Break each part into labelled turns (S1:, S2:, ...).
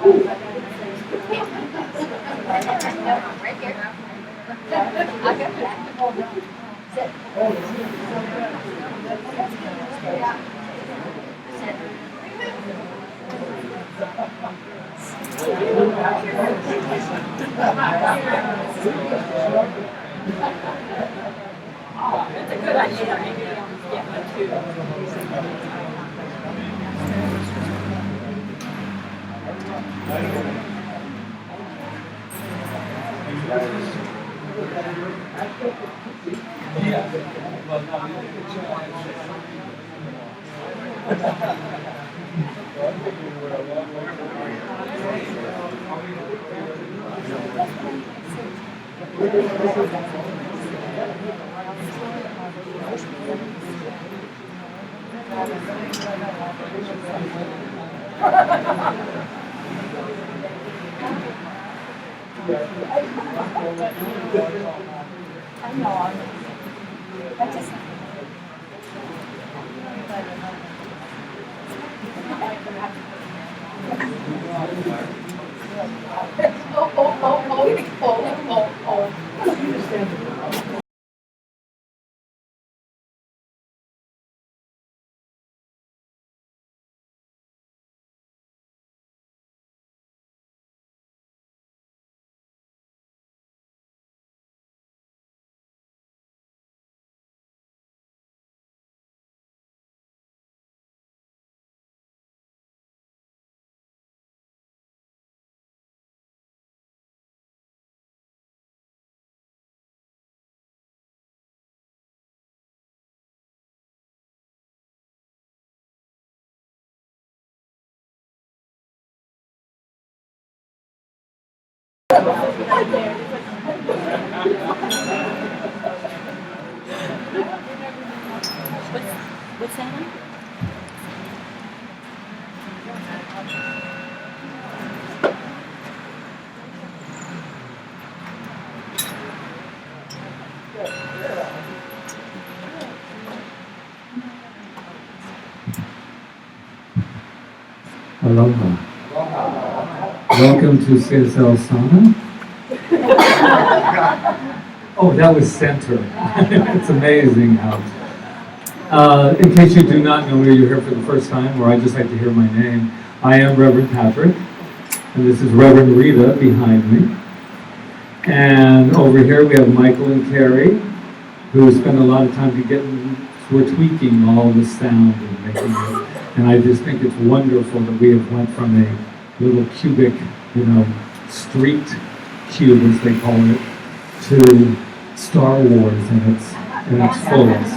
S1: Right here. I'll go for that. Sit. Sit. It's a good idea. Maybe I'll just get one too. What's that one?
S2: Aloha. Welcome to CSL Sauna. Oh, that was center. It's amazing how. In case you do not know me, you're here for the first time, or I just like to hear my name, I am Reverend Patrick, and this is Reverend Rita behind me. And over here we have Michael and Carrie, who spend a lot of time we're tweaking all the sound and making it. And I just think it's wonderful that we have went from a little cubic, street cube, as they call it, to Star Wars in its fullest.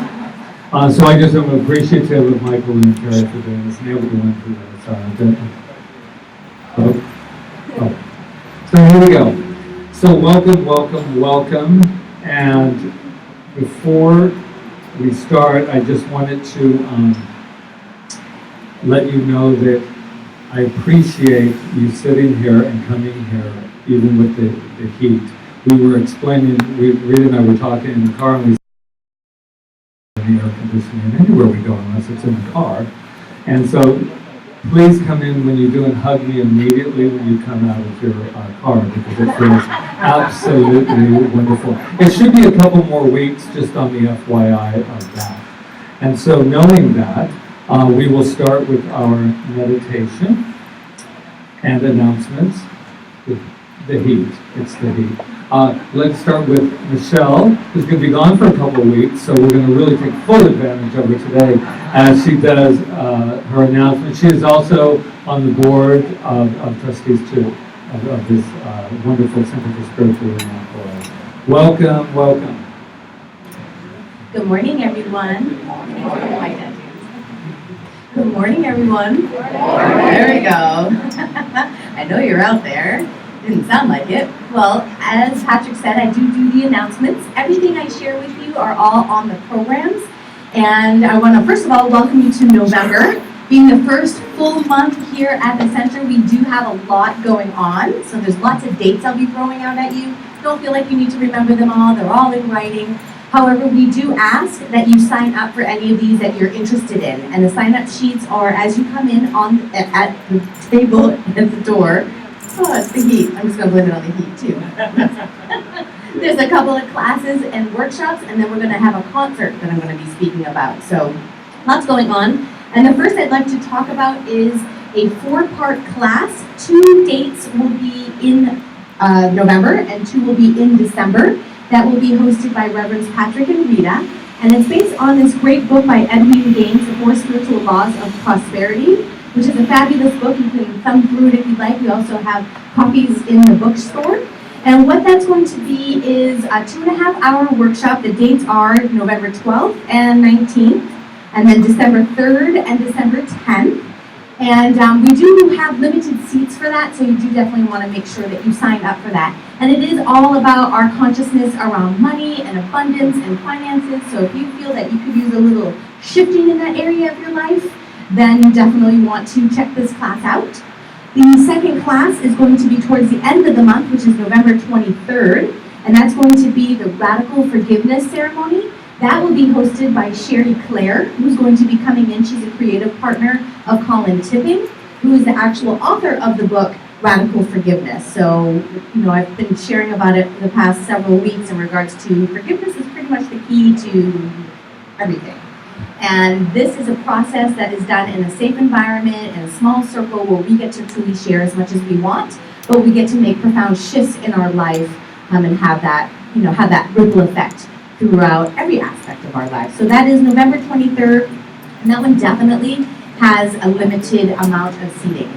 S2: So I just am appreciative of Michael and Carrie for doing this, and everyone who has So here we go. So welcome. And before we start, I just wanted to let you know that I appreciate you sitting here and coming here, even with the heat. We were explaining, Rita and I were talking in the car, and we said the air conditioning anywhere we go unless it's in the car. And so please come in when you do and hug me immediately when you come out of your car, because it feels absolutely wonderful. It should be a couple more weeks, just on the FYI of that. And so knowing that, we will start with our meditation and announcements. The heat. It's the heat. Let's start with Michelle, who's going to be gone for a couple of weeks, so we're going to really take full advantage of her today as she does her announcement. She is also on the board of trustees too, of this wonderful Center for Spiritual and Kaua'i. Welcome.
S3: Good morning, everyone. Good morning, everyone. There we go. I know you're out there. Didn't sound like it. Well, as Patrick said, I do the announcements. Everything I share with you are all on the programs. And I want to, first of all, welcome you to November. Being the first full month here at the center, we do have a lot going on. So there's lots of dates I'll be throwing out at you. Don't feel like you need to remember them all. They're all in writing. However, we do ask that you sign up for any of these that you're interested in. And the sign-up sheets are as you come in at the table at the door. Oh, it's the heat. I'm just going to blame it on the heat, too. There's a couple of classes and workshops, and then we're going to have a concert that I'm going to be speaking about. So, lots going on. And the first I'd like to talk about is a 4-part class. 2 dates will be in November, and 2 will be in December. That will be hosted by Reverends Patrick and Rita. And it's based on this great book by Edwin Gaines, The 4 Spiritual Laws of Prosperity, which is a fabulous book. You can thumb through it if you'd like. We also have copies in the bookstore. And what that's going to be is a 2.5-hour workshop. The dates are November 12th and 19th, and then December 3rd and December 10th. And we do have limited seats for that, so you do definitely want to make sure that you sign up for that. And it is all about our consciousness around money and abundance and finances. So if you feel that you could use a little shifting in that area of your life, then you definitely want to check this class out. The second class is going to be towards the end of the month, which is November 23rd, and that's going to be the Radical Forgiveness Ceremony. That will be hosted by Sherry Claire, who's going to be coming in. She's a creative partner of Colin Tipping, who is the actual author of the book, Radical Forgiveness. So, I've been sharing about it for the past several weeks in regards to forgiveness is pretty much the key to everything. And this is a process that is done in a safe environment, in a small circle where we get to truly share as much as we want, but we get to make profound shifts in our life and have that ripple effect throughout every aspect of our life. So that is November 23rd, and that one definitely has a limited amount of seating.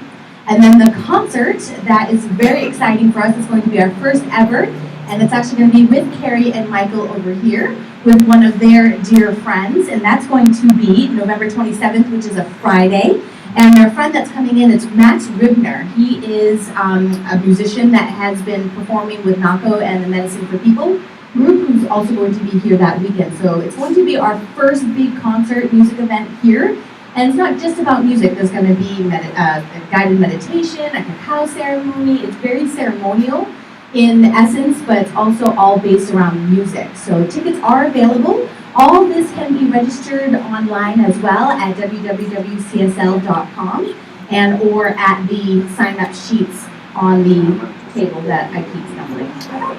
S3: And then the concert, that is very exciting for us. It's going to be our first ever, and it's actually going to be with Carrie and Michael over here with one of their dear friends, and that's going to be November 27th, which is a Friday. And their friend that's coming in is Max Ribner. He is a musician that has been performing with NACO and the Medicine for People group, who's also going to be here that weekend. So it's going to be our first big concert music event here. And it's not just about music. There's going to be a guided meditation, a cacao ceremony. It's very ceremonial in essence, but it's also all based around music. So tickets are available. All this can be registered online as well at www.csl.com and or at the sign-up sheets on the table that I keep stumbling about.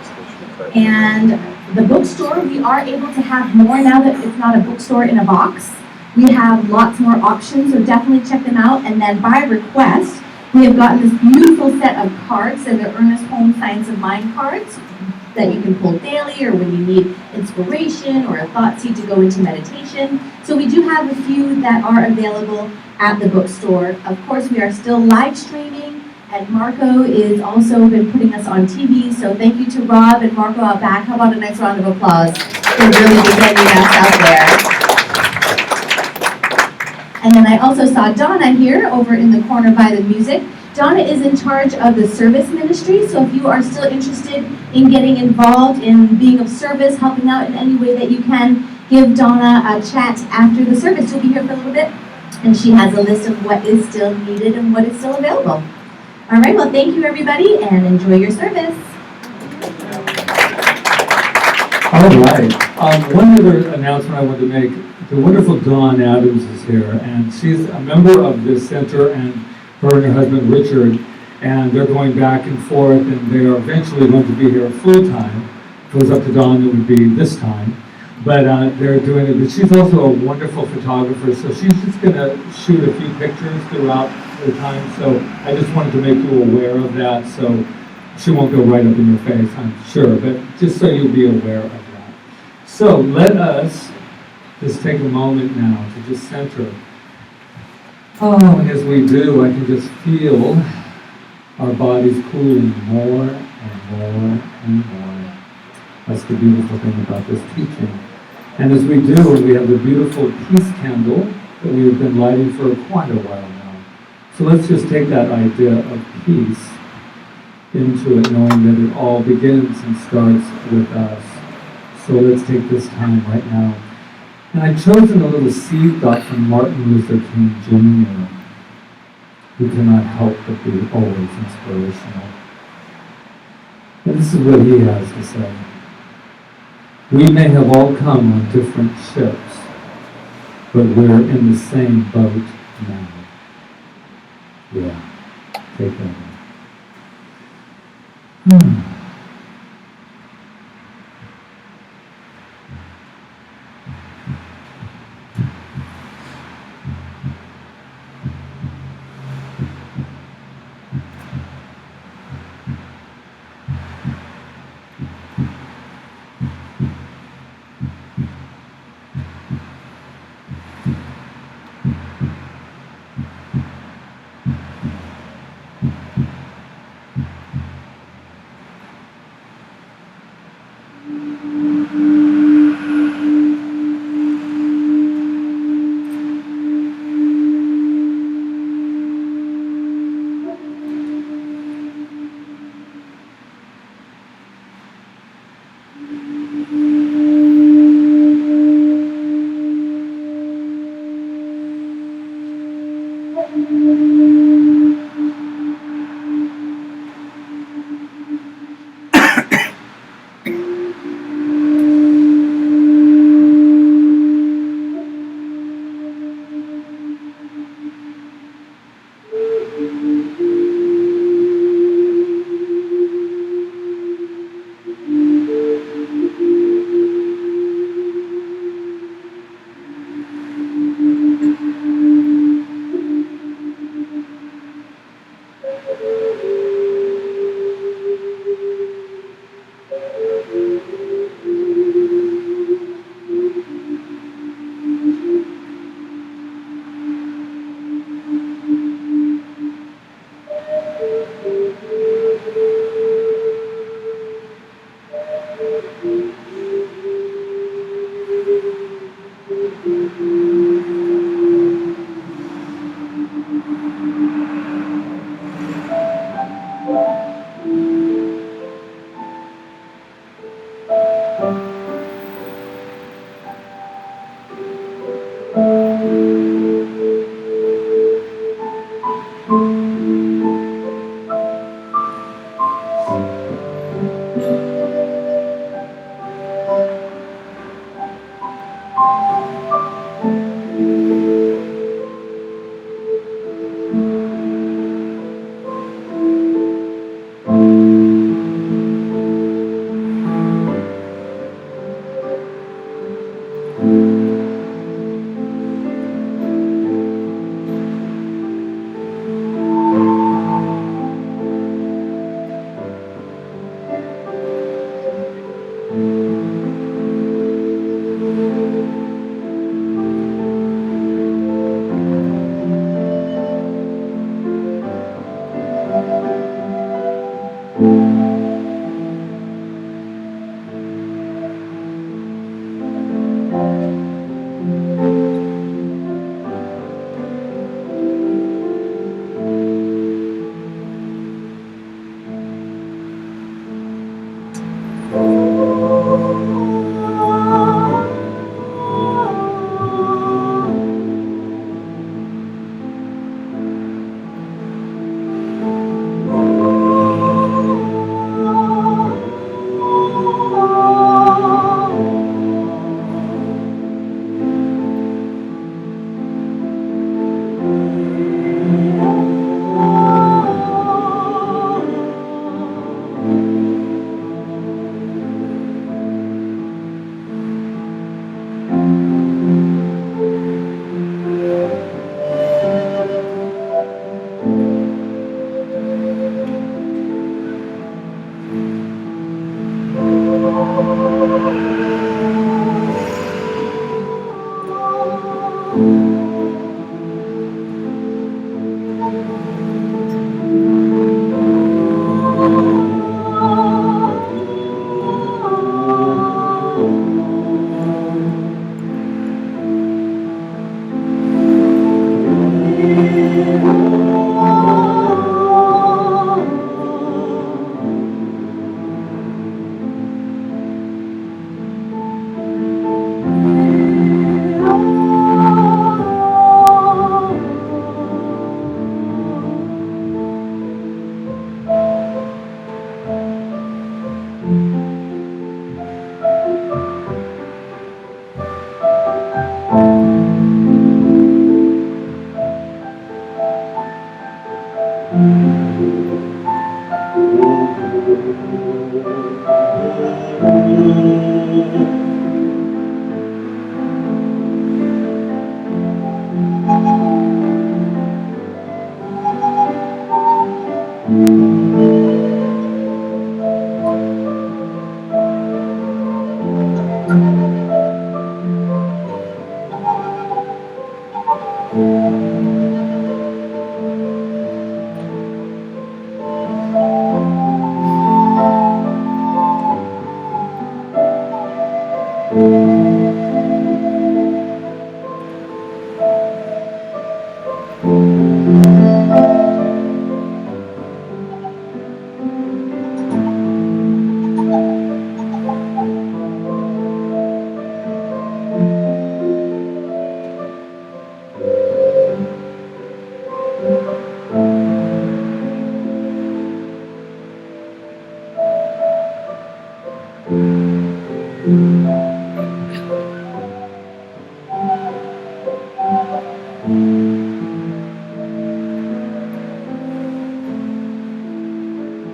S3: And the bookstore, we are able to have more now that it's not a bookstore in a box. We have lots more options, so definitely check them out. And then by request, we have gotten this beautiful set of cards, and they're Ernest Holmes Science of Mind cards that you can pull daily or when you need inspiration or a thought seed to go into meditation. So we do have a few that are available at the bookstore. Of course, we are still live streaming, and Marco is also been putting us on TV. So thank you to Rob and Marco out back. How about a nice round of applause for really defending us out there. And then I also saw Donna here over in the corner by the music. Donna is in charge of the service ministry, so if you are still interested in getting involved in being of service, helping out in any way that you can, give Donna a chat after the service. She'll be here for a little bit, and she has a list of what is still needed and what is still available. All right, well, thank you, everybody, and enjoy your service.
S2: All right. One other announcement I wanted to make. The wonderful Dawn Adams is here, and she's a member of this center, and her and her husband Richard, and they're going back and forth, and they are eventually going to be here full-time. If it was up to Dawn, it would be this time. But they're doing it. But she's also a wonderful photographer, so she's just going to shoot a few pictures throughout the time. So I just wanted to make you aware of that, so she won't go right up in your face, I'm sure, but just so you'll be aware of that. So let us just take a moment now to just center. Oh, and as we do, I can just feel our bodies cooling more and more and more. That's the beautiful thing about this teaching. And as we do, we have the beautiful peace candle that we have been lighting for quite a while now. So let's just take that idea of peace into it, knowing that it all begins and starts with us. So let's take this time right now. And I've chosen a little seed thought from Martin Luther King Jr., who cannot help but be always inspirational. And this is what he has to say. We may have all come on different ships, but we're in the same boat now. Yeah, take that in.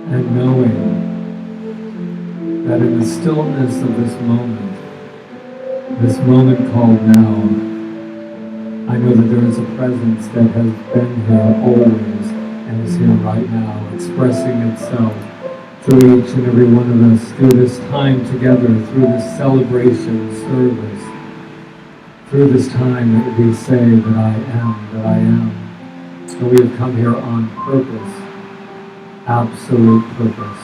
S2: And knowing that in the stillness of this moment called now, I know that there is a presence that has been here always and is here right now, expressing itself through each and every one of us, through this time together, through this celebration service, through this time that we say that I am, that I am. And we have come here on purpose, absolute purpose.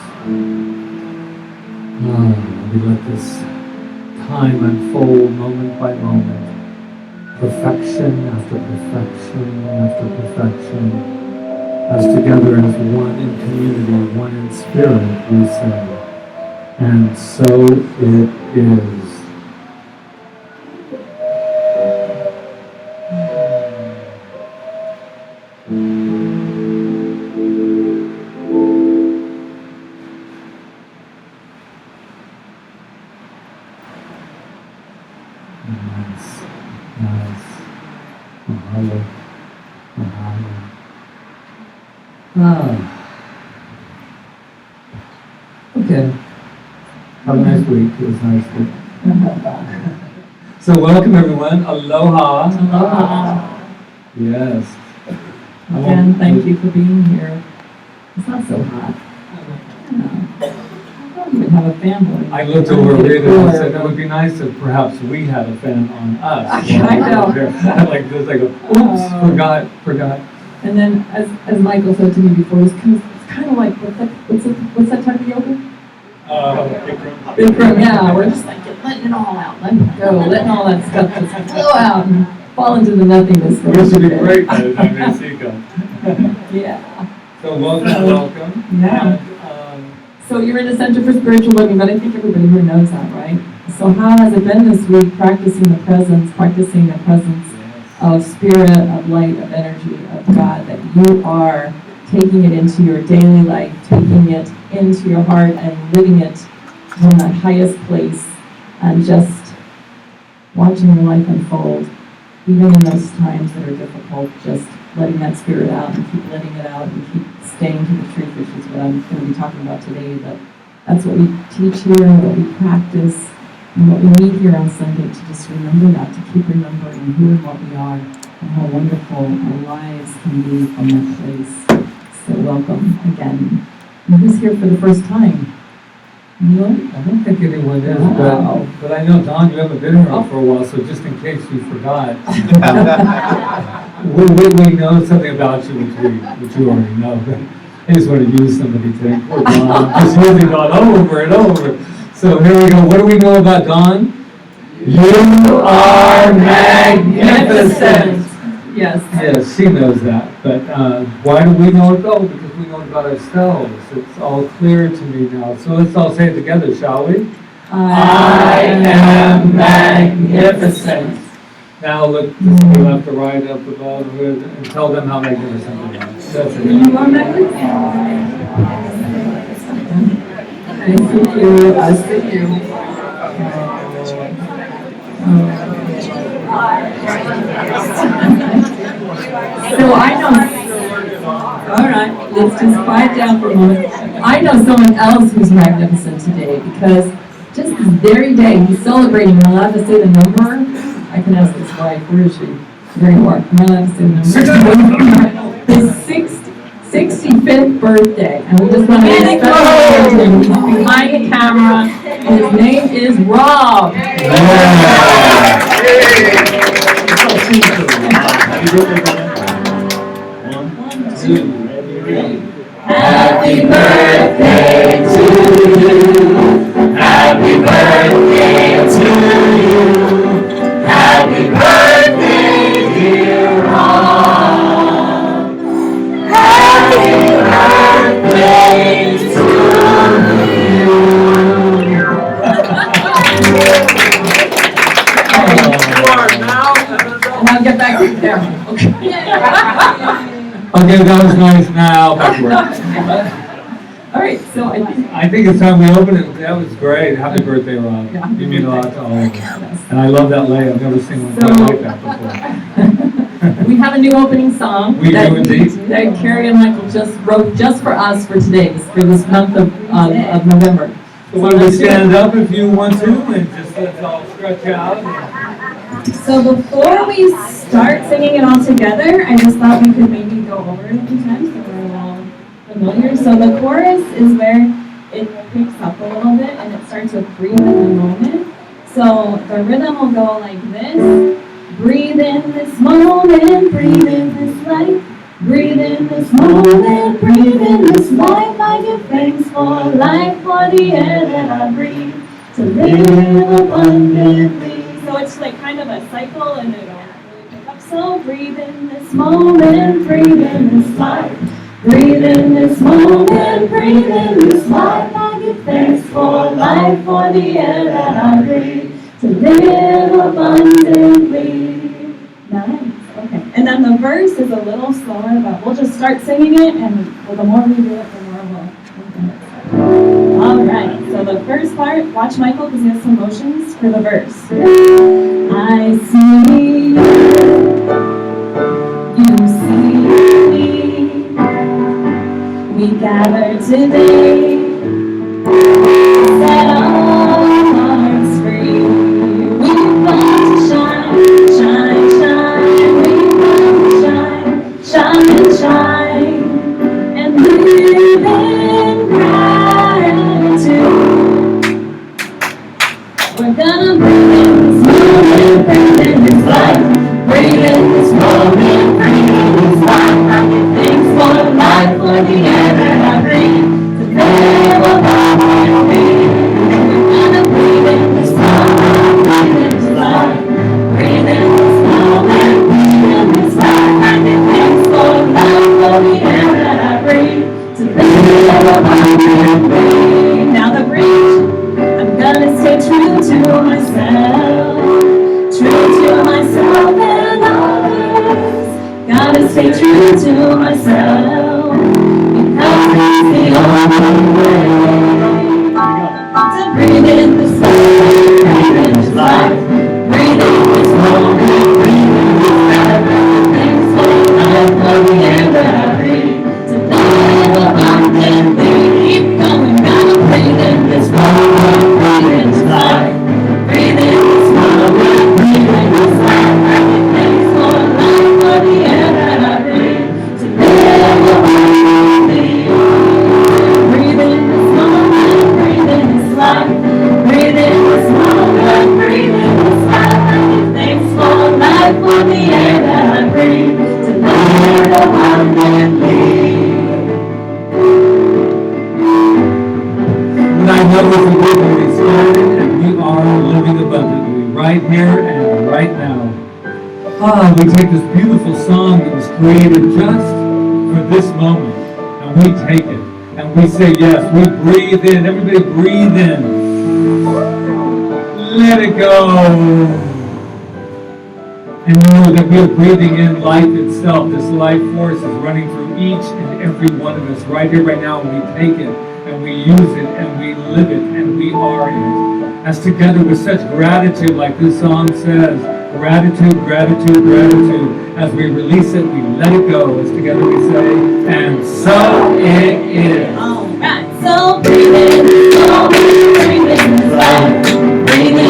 S2: We let this time unfold moment by moment, perfection after perfection after perfection, as together as one in community, one in spirit, we say. And so it is. Nice. Mahalo. Okay. Have a nice week. It was nice to... So welcome everyone. Aloha.
S4: Aloha.
S2: Yes.
S4: Again, thank you for being here. It's not so hot. I don't even have a fan blowing.
S2: I looked over at Rita and said it would be nice if perhaps we had a fan on us.
S4: I know.
S2: Like this, I go, oops, forgot.
S4: And then, as Michael said to me before, it's kind of like, what's that type of yoga? Big room, yeah. We're just like letting it all out, letting it go, letting all that stuff just flow out and fall into the nothingness.
S2: This would be great by the time AC comes.
S4: Yeah.
S2: So welcome.
S4: Yeah.
S2: And,
S4: So you're in the Center for Spiritual Living, but I think everybody here knows that, right? So how has it been this week practicing the presence of spirit, of light, of energy, of God, that you are taking it into your daily life, taking it into your heart and living it from that highest place and just watching your life unfold, even in those times that are difficult, just letting that spirit out and keep letting it out and keep staying to the truth, which is what I'm going to be talking about today. But that's what we teach here and what we practice and what we need here on Sunday, to just remember that, to keep remembering who and what we are and how wonderful our lives can be from that place. So welcome again. And who's here for the first time? Anyone?
S2: I don't think anyone is,
S4: Wow.
S2: but I know, Don, you haven't been here for a while, so just in case you forgot, we know something about you which you already know, but I just want to use somebody today. Poor Don, just using Don over and over. So here we go. What do we know about Don? You are magnificent.
S4: Yes.
S2: Yes, she knows that. But why do we know it? Oh, because we know it about ourselves. It's all clear to me now. So let's all say it together, shall we?
S4: I
S2: am magnificent. Now look to the left to right, up above, and tell them how magnificent they are. That's it.
S4: You are magnificent. I see you. I see you. So I know. All right, let's just quiet down for a moment. I know someone else who's magnificent today because just this very day he's celebrating. Am I allowed to say the number? I can ask his wife. Where is she? There you are. Am I allowed to say the number? His 65th birthday. And we just want to say he's behind the camera. And his name is Rob.
S2: Happy birthday, brother. 1, 2, 3.
S3: Happy birthday to you. Happy birthday to you. Happy birthday, dear Rob. Happy birthday to you.
S4: And I'll get back to the camera. Okay.
S2: Okay, that was nice. Now, back to work.
S4: All right, so
S2: I think it's time we open it. That was great. Happy birthday, Rob.
S4: Yeah.
S2: You mean a lot to all of us. And I love that lay. I've never seen one quite like that before.
S4: we have a new opening song.
S2: We do indeed.
S4: That Carrie and Michael just wrote just for us for today, for this month of November.
S2: So why don't we stand up if you want to, and just let's all stretch out.
S1: So before we start singing it all together, I just thought we could maybe go over it a few times so we're all familiar. So the chorus is where it picks up a little bit and it starts with breathe in the moment. So the rhythm will go like this. Breathe in this moment, breathe in this life. Breathe in this moment, breathe in this life. I give thanks for life, for the air that I breathe, to live abundantly. So it's like kind of a cycle and it'll really pick up. So breathe in this moment, breathe in this life. Breathe in this moment, breathe in this life. I give thanks for life, for the air that I breathe, to live abundantly. Nice. Okay. And then the verse is a little slower, but we'll just start singing it, and the more we do it, the more we'll get it. All right. So the first part, watch Michael because he has some motions for the verse. I see you. You see me. We gather today. Set our hearts free. We want to shine, shine, shine. We want to shine, shine, shine. And live in gratitude. We're gonna breathe in this moment, breathe in this life. Breathe in this moment, breathe in this life. I give thanks for life, for the air that I breathe, to live abundantly. We're gonna breathe in this moment, breathe in this life. Breathe in this moment, breathe in this life. I give thanks for life, for the air that I breathe, to live abundantly. Now the bridge. I'm gonna stay true to myself, true to myself and others. Gotta stay true to myself, because it's the only way to breathe in this life, breathe in this life, breathe in this moment, breathe in this life. Thanks for life, for the air that I breathe, to live abundantly. Keep going, gotta breathe in this moment, breathe in this life, breathe in this moment, breathe in this life. I give thanks for life, for the air that I breathe, to live abundantly. Breathe in this moment, breathe in this life, breathe in this moment, breathe in this life. I give thanks for life, for the air that I breathe, to live abundantly.
S2: And I know this is where we started, and we are living abundantly right here and right now. We take this beautiful song that was created just for this moment, and we take it, and we say yes. We breathe in. Everybody breathe in. Let it go. And know that we are breathing in life itself. This life force is running through each and every one of us right here, right now, and we take it, and we use it, and we live it, and we are in it. As together with such gratitude, like this song says, Gratitude, gratitude, gratitude. As we release it, we let it go. As together we say, and so it is.
S3: All right.
S1: So breathe in, so breathe in this life. Breathe in,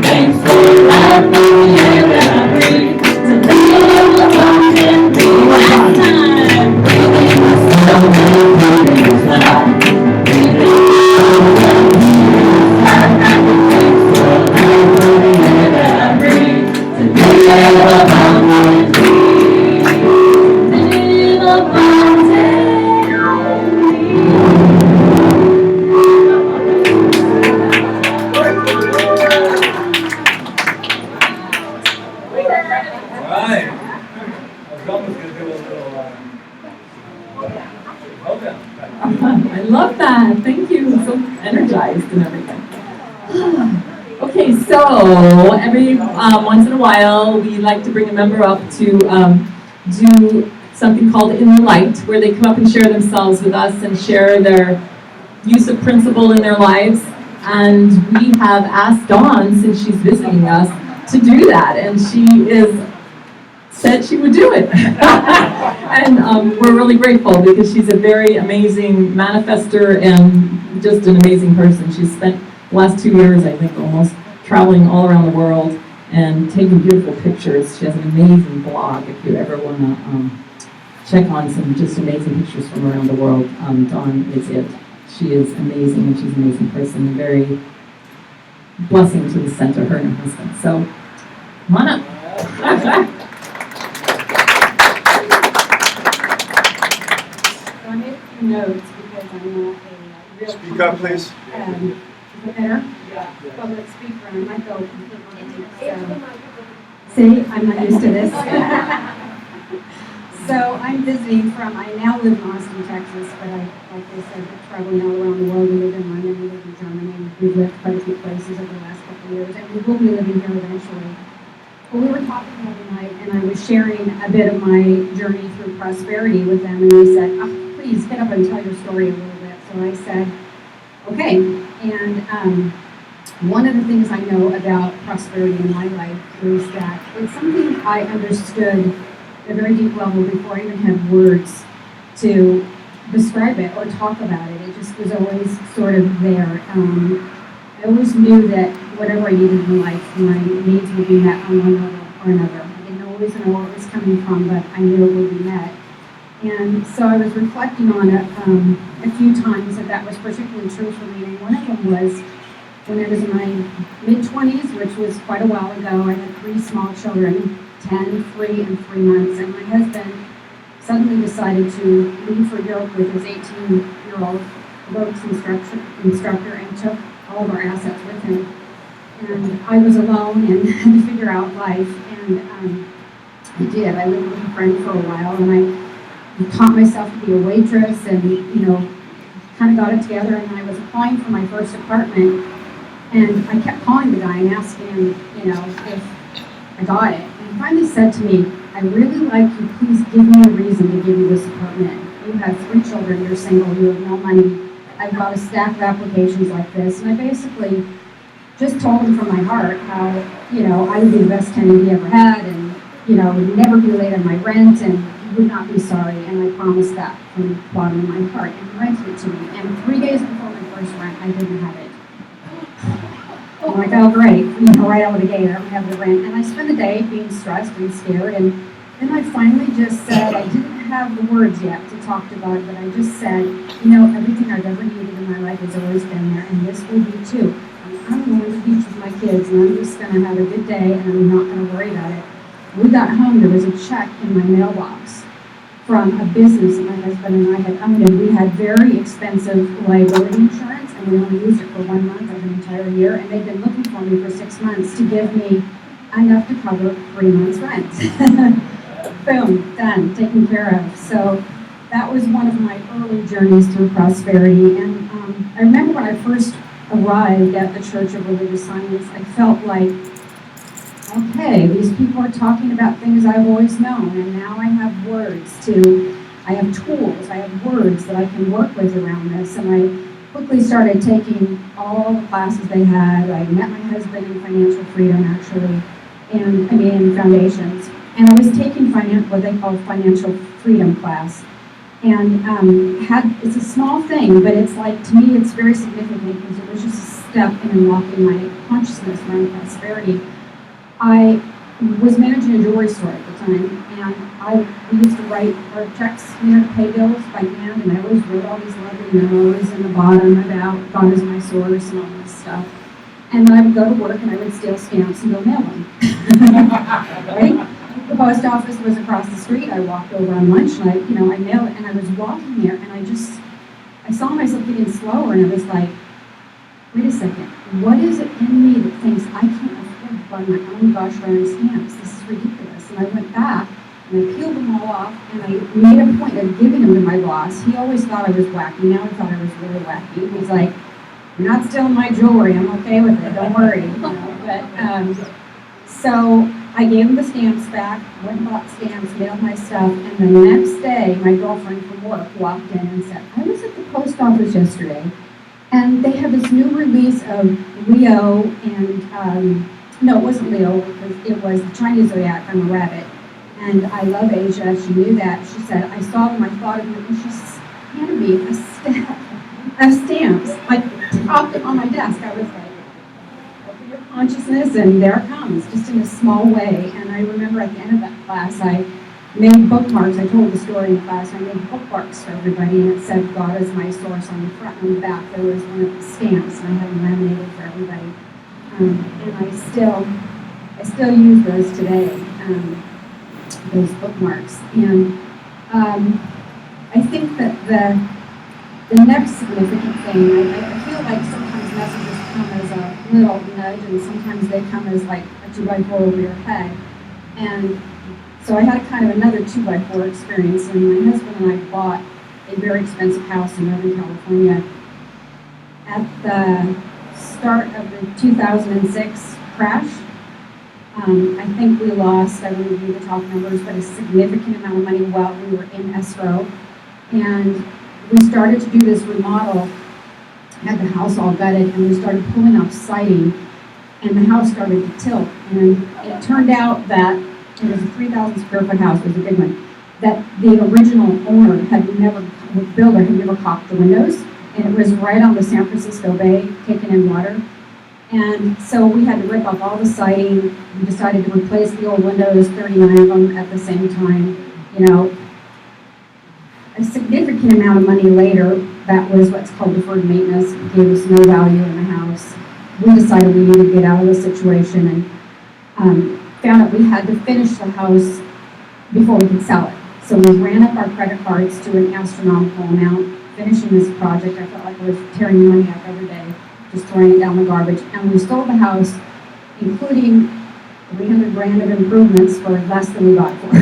S1: thanks for life, for the air that I breathe. To live a life and be last time. Breathe in, so breathe in this life. Breathe in, thanks for life, for the air that I breathe. To live a life and live a mountain.
S2: Right. I was almost going to do a little, hold on.
S4: I love that. Thank you. So energized and everything. Okay, so every once in a while, we like to bring a member up to do something called In the Light, where they come up and share themselves with us and share their use of principle in their lives. And we have asked Dawn, since she's visiting us, to do that, and she said she would do it. And we're really grateful because she's a very amazing manifester and just an amazing person. She's spent the last 2 years, I think, almost traveling all around the world and taking beautiful pictures. She has an amazing blog if you ever want to check on some just amazing pictures from around the world. Dawn is it. She is amazing, and she's an amazing person, and very blessing to the center, her and her husband. So, come on up.
S5: So I made a few notes because I'm not a real.
S6: Speak up, please.
S5: Is it better? Yeah. Public speaker, and I might go completely. See, I'm not used to this. So I'm visiting I now live in Austin, Texas, but like I said, we're traveling all around the world. We live in London, we live in Germany, and we've lived quite a few places over the last couple of years, and we will be living here eventually. Well, we were talking the other night, and I was sharing a bit of my journey through prosperity with them, and they said, oh, please get up and tell your story a little bit. So I said, okay. And one of the things I know about prosperity in my life is that it's something I understood at a very deep level before I even had words to describe it or talk about it. It just was always sort of there. I always knew that whatever I needed in life, my needs would be met on one level or another. I didn't always know where it was coming from, but I knew it would be met. And so I was reflecting on it a few times that was particularly true for me. And one of them was when I was in my mid-20s, which was quite a while ago. I had 3 small children, 10, 3, and 3 months. And my husband suddenly decided to leave for Europe with his 18-year-old boats instructor and took all of our assets with him. And I was alone and had to figure out life. And I did. I lived with a friend for a while, and I taught myself to be a waitress and, kind of got it together. And I was applying for my first apartment, and I kept calling the guy and asking him, if I got it. And he finally said to me, I really like you, please give me a reason to give you this apartment. You have 3 children, you're single, you have no money. I've got a stack of applications like this. And I basically just told him from my heart how, I would be the best tenant he ever had, and, would never be late on my rent, and would not be sorry. And I promised that from the bottom of my heart, and he rented it to me. And 3 days before my first rent, I didn't have it. I'm like, oh great, right out of the gate, I don't have the rent. And I spent the day being stressed and scared, and then I finally just said, I didn't have the words yet to talk to God, but I just said, everything I've ever needed in my life has always been there, and this will be too. I'm going to the beach with my kids, and I'm just going to have a good day, and I'm not going to worry about it. When we got home, there was a check in my mailbox from a business that my husband and I had owned, and we had very expensive liability insurance, and we only used it for 1 month of an entire year, and they'd been looking for me for 6 months to give me enough to cover 3 months' rent. Boom, done, taken care of. So that was one of my early journeys through prosperity. And I remember when I first arrived at the Church of Religious Science, I felt like, okay, these people are talking about things I've always known, and now I have words I have tools, I have words that I can work with around this. And I quickly started taking all the classes they had. I met my husband in financial freedom, actually, and in foundations. And I was taking what they call financial freedom class. And it's a small thing, but it's like, to me, it's very significant because it was just a step in unlocking my consciousness around prosperity. I was managing a jewelry store at the time, and we used to write our checks, to pay bills by hand, and I always wrote all these lovely memos in the bottom about God is my source and all this stuff. And then I would go to work and I would steal stamps and go mail them. Right? The post office was across the street. I walked over on lunch and I mailed it, and I was walking there and I saw myself getting slower, and I was like, wait a second, what is it in me that thinks I can't afford to buy my own gosh darn stamps? This is ridiculous. And I went back and I peeled them all off, and I made a point of giving them to my boss. He always thought I was wacky. Now he thought I was really wacky. He's like, you're not stealing my jewelry. I'm okay with it. Don't worry. So I gave him the stamps back, went and bought stamps, mailed my stuff, and the next day my girlfriend from work walked in and said, I was at the post office yesterday, and they have this new release of Leo and, no, it wasn't Leo, it was the Chinese zodiac. I'm a rabbit, and I love Asia. She knew that. She said, I saw them, I thought of you, and she handed me a stack of stamps, like dropped it on my desk. I was like, open your consciousness, and there it comes, just in a small way. And I remember at the end of that class, I made bookmarks. I told the story in the class. I made bookmarks for everybody, and it said, God is my source on the front and on the back. There was one of the stamps, and I had them laminated for everybody. And I still use those today, those bookmarks. And I think that the next significant thing, I feel like sometimes messages come as a little nudge, and sometimes they come as like a 2x4 over your head. And so I had kind of another 2x4 experience, and my husband and I bought a very expensive house in Northern California at the start of the 2006 crash. I think we lost, I won't give you the top numbers, but a significant amount of money while we were in escrow. And we started to do this remodel, had the house all gutted, and we started pulling off siding, and the house started to tilt. And it turned out that it was a 3,000 square foot house, it was a big one, that the original owner the builder had never caulked the windows, and it was right on the San Francisco Bay, taking in water. And so we had to rip up all the siding. We decided to replace the old windows, 39 of them at the same time. A significant amount of money later, that was what's called deferred maintenance. It gave us no value in the house. We decided we needed to get out of the situation, and found out we had to finish the house before we could sell it. So we ran up our credit cards to an astronomical amount, finishing this project. I felt like I was tearing money up every day, just throwing it down the garbage. And we sold the house, including $300,000 of improvements, for less than we bought it for.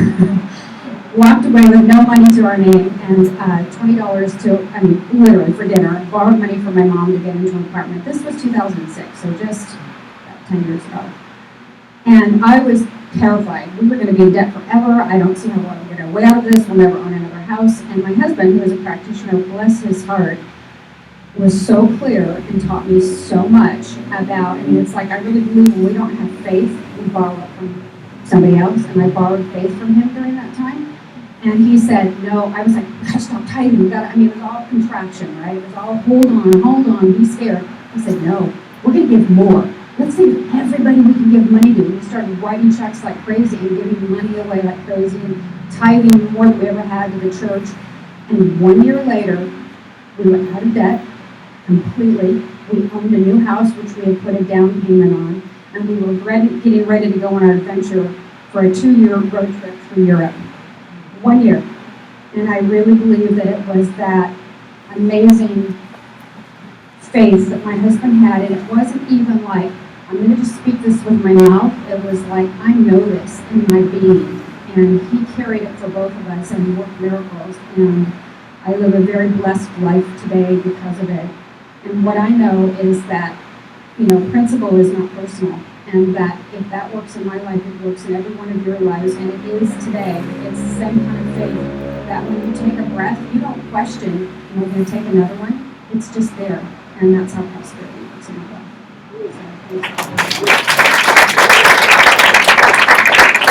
S5: Walked away with no money to our name, and $20 literally for dinner. Borrowed money from my mom to get into an apartment. This was 2006, so just about 10 years ago. And I was terrified. We were going to be in debt forever. I don't see how we'll get our way out of this. We'll never own another house. And my husband, who is a practitioner, bless his heart, was so clear and taught me so much about, it's like I really believe when we don't have faith, we borrow it from somebody else. And I borrowed faith from him during that time. And he said, no, I was like, we gotta stop tithing. It was all contraction, right? It was all hold on, be scared. He said, no, we're going to give more. Let's think of everybody we can give money to. And we started writing checks like crazy and giving money away like crazy and tithing more than we ever had to the church. And 1 year later, we went out of debt completely. We owned a new house, which we had put a down payment on. And we were getting ready to go on our adventure for a 2-year road trip through Europe. 1 year. And I really believe that it was that amazing faith that my husband had. And it wasn't even like, I'm going to just speak this with my mouth. It was like, I know this in my being. And he carried it for both of us and worked miracles. And I live a very blessed life today because of it. And what I know is that, principle is not personal. And that if that works in my life, it works in every one of your lives. And it is today. It's the same kind of faith that when you take a breath, you don't question, am I going to take another one? it's just there, and that's how prosperity works in our life.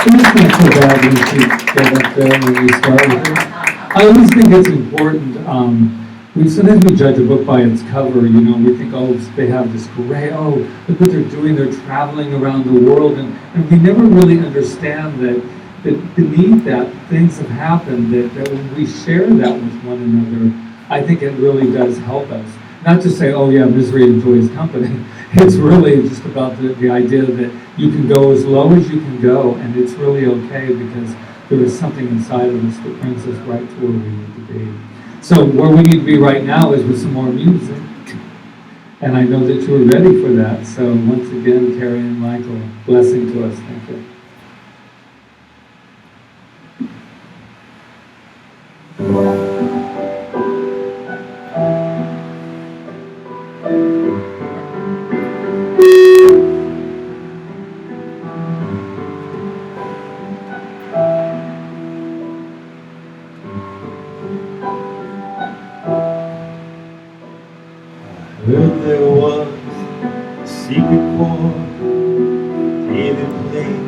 S2: It's not so bad when you get up there when you start with it. I always think it's important. Sometimes we judge a book by its cover. You know, we think, oh, they have this great. Oh, look what they're doing. They're traveling around the world, and we never really understand that beneath that things have happened. That when we share that with one another, I think it really does help us. Not to say, oh yeah, misery enjoys company. It's really just about the idea that you can go as low as you can go, and it's really okay because there is something inside of us that brings us right to where we need to be. So where we need to be right now is with some more music. And I know that you were ready for that. So once again, Terry and Michael, blessing to us. Thank you.
S6: Heard there was a secret chord David played.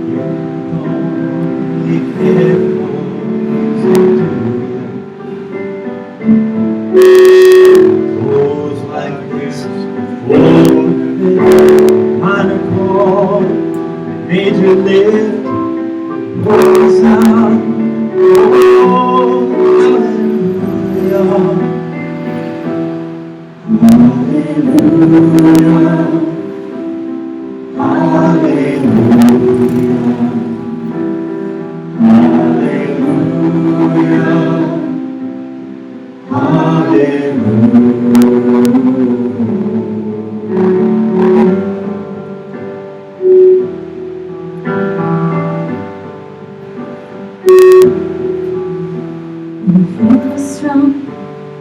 S6: You only care for goes like this before the minor chord, major lift goes out.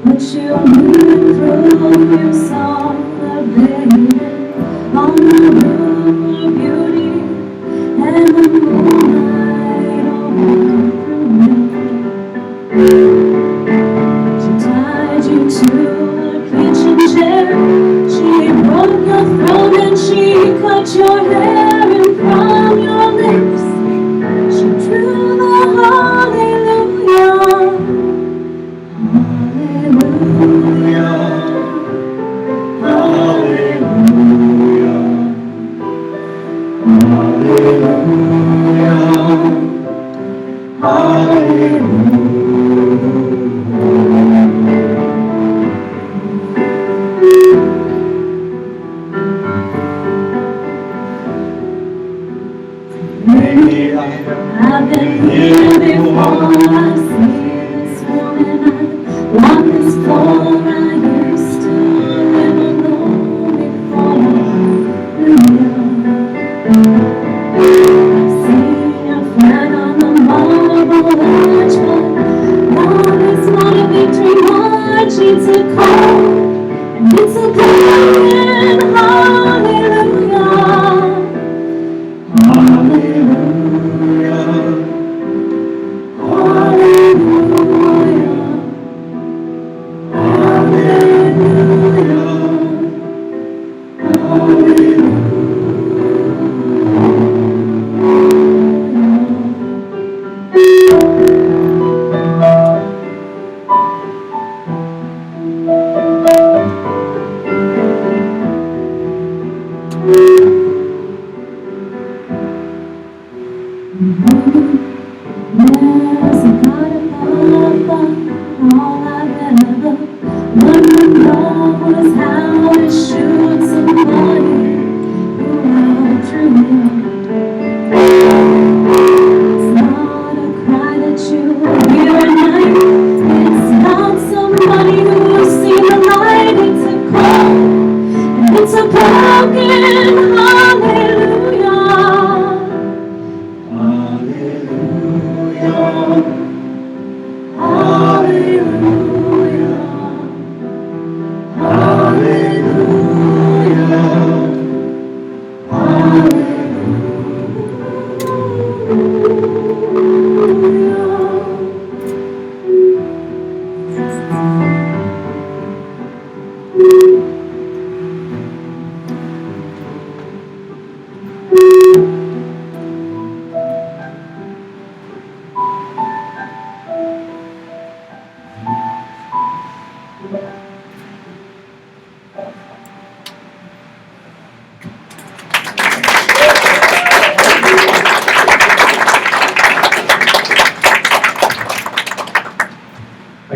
S1: But you moved through, you saw the baby on the roof of beauty, and the moonlight all through. She tied you to a kitchen chair, she broke your throat and she cut your hair, and from your lips she drew the hallelujah. I've been here before, I see this woman, I walk this floor, I used to live alone before. I've seen your flag on the marble arch, but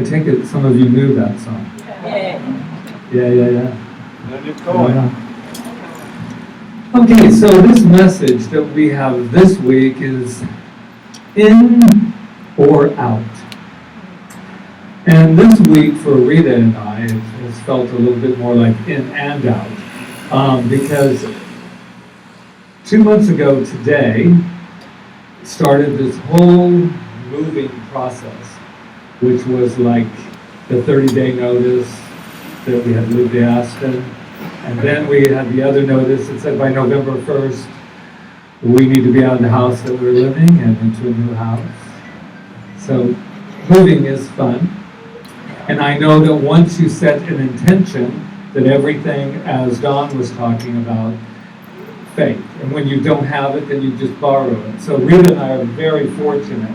S2: I take it some of you knew that song. Yeah. Okay, so this message that we have this week is in or out. And this week for Rita and I, it has felt a little bit more like in and out. Because 2 months ago today started this whole moving process, which was like the 30-day notice that we had moved to Aston. And then we had the other notice that said by November 1st, we need to be out of the house that we're living and into a new house. So moving is fun. And I know that once you set an intention, that everything, as Don was talking about, faith. And when you don't have it, then you just borrow it. So Rita and I are very fortunate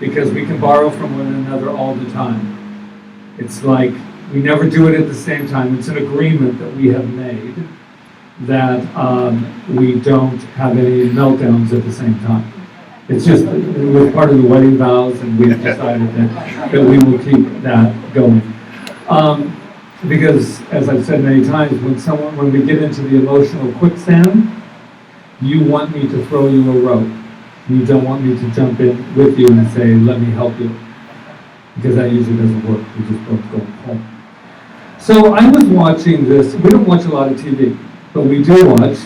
S2: because we can borrow from one another all the time. It's like we never do it at the same time. It's an agreement that we have made that we don't have any meltdowns at the same time. It's just, we're part of the wedding vows, and we've decided that we will keep that going. Because, as I've said many times, when we get into the emotional quicksand, you want me to throw you a rope. You don't want me to jump in with you and say, let me help you. Because that usually doesn't work. We just both go home. So I was watching this. We don't watch a lot of TV, but we do watch,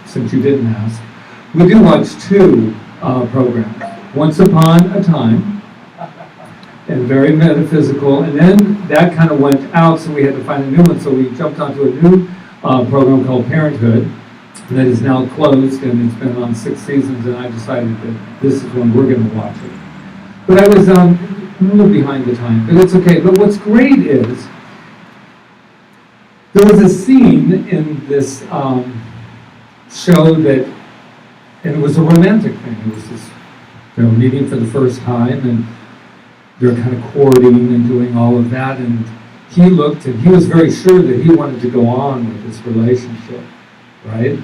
S2: since you didn't ask, we do watch two programs. Once Upon a Time, and very metaphysical, and then that kind of went out, so we had to find a new one, so we jumped onto a new program called Parenthood that is now closed, and it's been on 6 seasons, and I decided that this is when we're going to watch it. But I was a little behind the time, but it's okay. But what's great is there was a scene in this show that, and it was a romantic thing. It was this, they were meeting for the first time, and they're kind of courting and doing all of that, and he looked, and he was very sure that he wanted to go on with this relationship, right?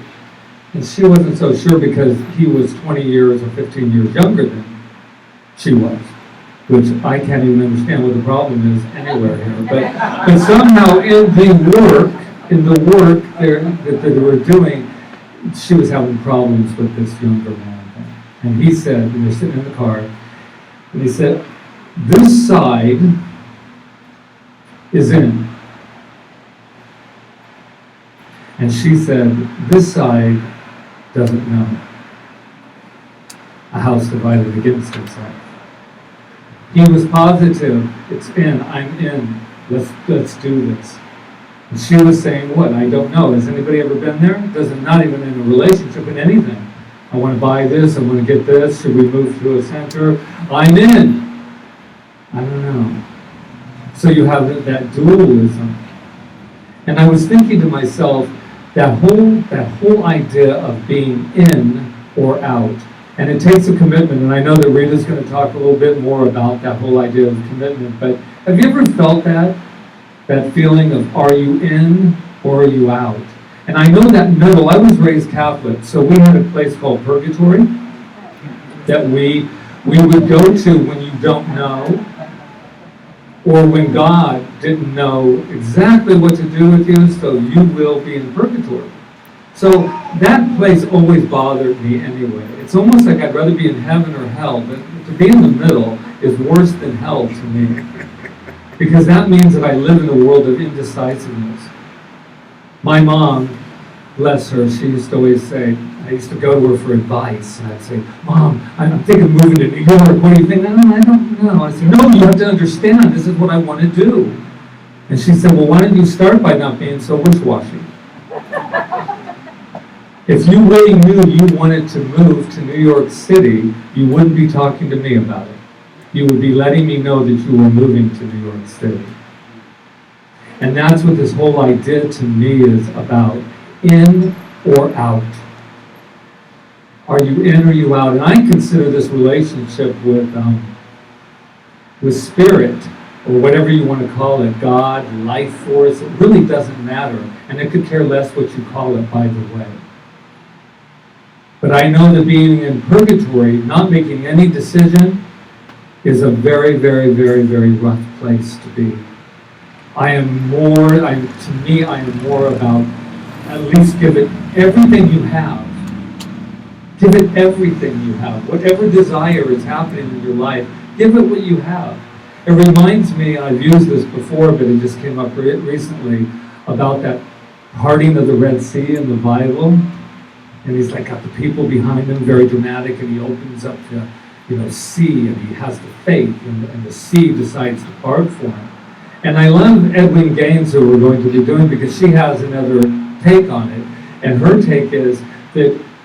S2: And she wasn't so sure because he was 20 years or 15 years younger than she was, which I can't even understand what the problem is anywhere here. But somehow in the work that they were doing, she was having problems with this younger man. And he said, and they're sitting in the car, and he said, this side is in. And she said, this side doesn't know. A house divided against itself. He was positive, it's in, I'm in, let's do this. And she was saying, what? I don't know. Has anybody ever been there? Not even in a relationship, in anything. I want to buy this, I want to get this, should we move to a center? I'm in. I don't know. So you have that dualism. And I was thinking to myself, that whole idea of being in or out, and it takes a commitment, and I know that Rita's going to talk a little bit more about that whole idea of commitment, but have you ever felt that feeling of are you in or are you out? And I know that middle, I was raised Catholic, so we had a place called purgatory that we would go to when you don't know, or when God didn't know exactly what to do with you, so you will be in purgatory. So that place always bothered me anyway. It's almost like I'd rather be in heaven or hell, but to be in the middle is worse than hell to me. Because that means that I live in a world of indecisiveness. My mom, bless her, she used to always say, I used to go to her for advice, and I'd say, Mom, I'm thinking of moving to New York, what do you think? I don't know. I said, no, you have to understand, this is what I want to do. And she said, well, why don't you start by not being so wish-washy? If you really knew you wanted to move to New York City, you wouldn't be talking to me about it. You would be letting me know that you were moving to New York City. And that's what this whole idea to me is about, in or out. Are you in or are you out? And I consider this relationship with spirit, or whatever you want to call it, God, life force, it really doesn't matter. And it could care less what you call it, by the way. But I know that being in purgatory, not making any decision, is a very, very, very, very rough place to be. I am more about at least give it everything you have. Give it everything you have. Whatever desire is happening in your life, give it what you have. It reminds me, I've used this before, but it just came up recently, about that parting of the Red Sea in the Bible. And he's like got the people behind him, very dramatic, and he opens up the sea, and he has the faith, and the sea decides to part for him. And I love Edwin Gaines, who we're going to be doing, because she has another take on it. And her take is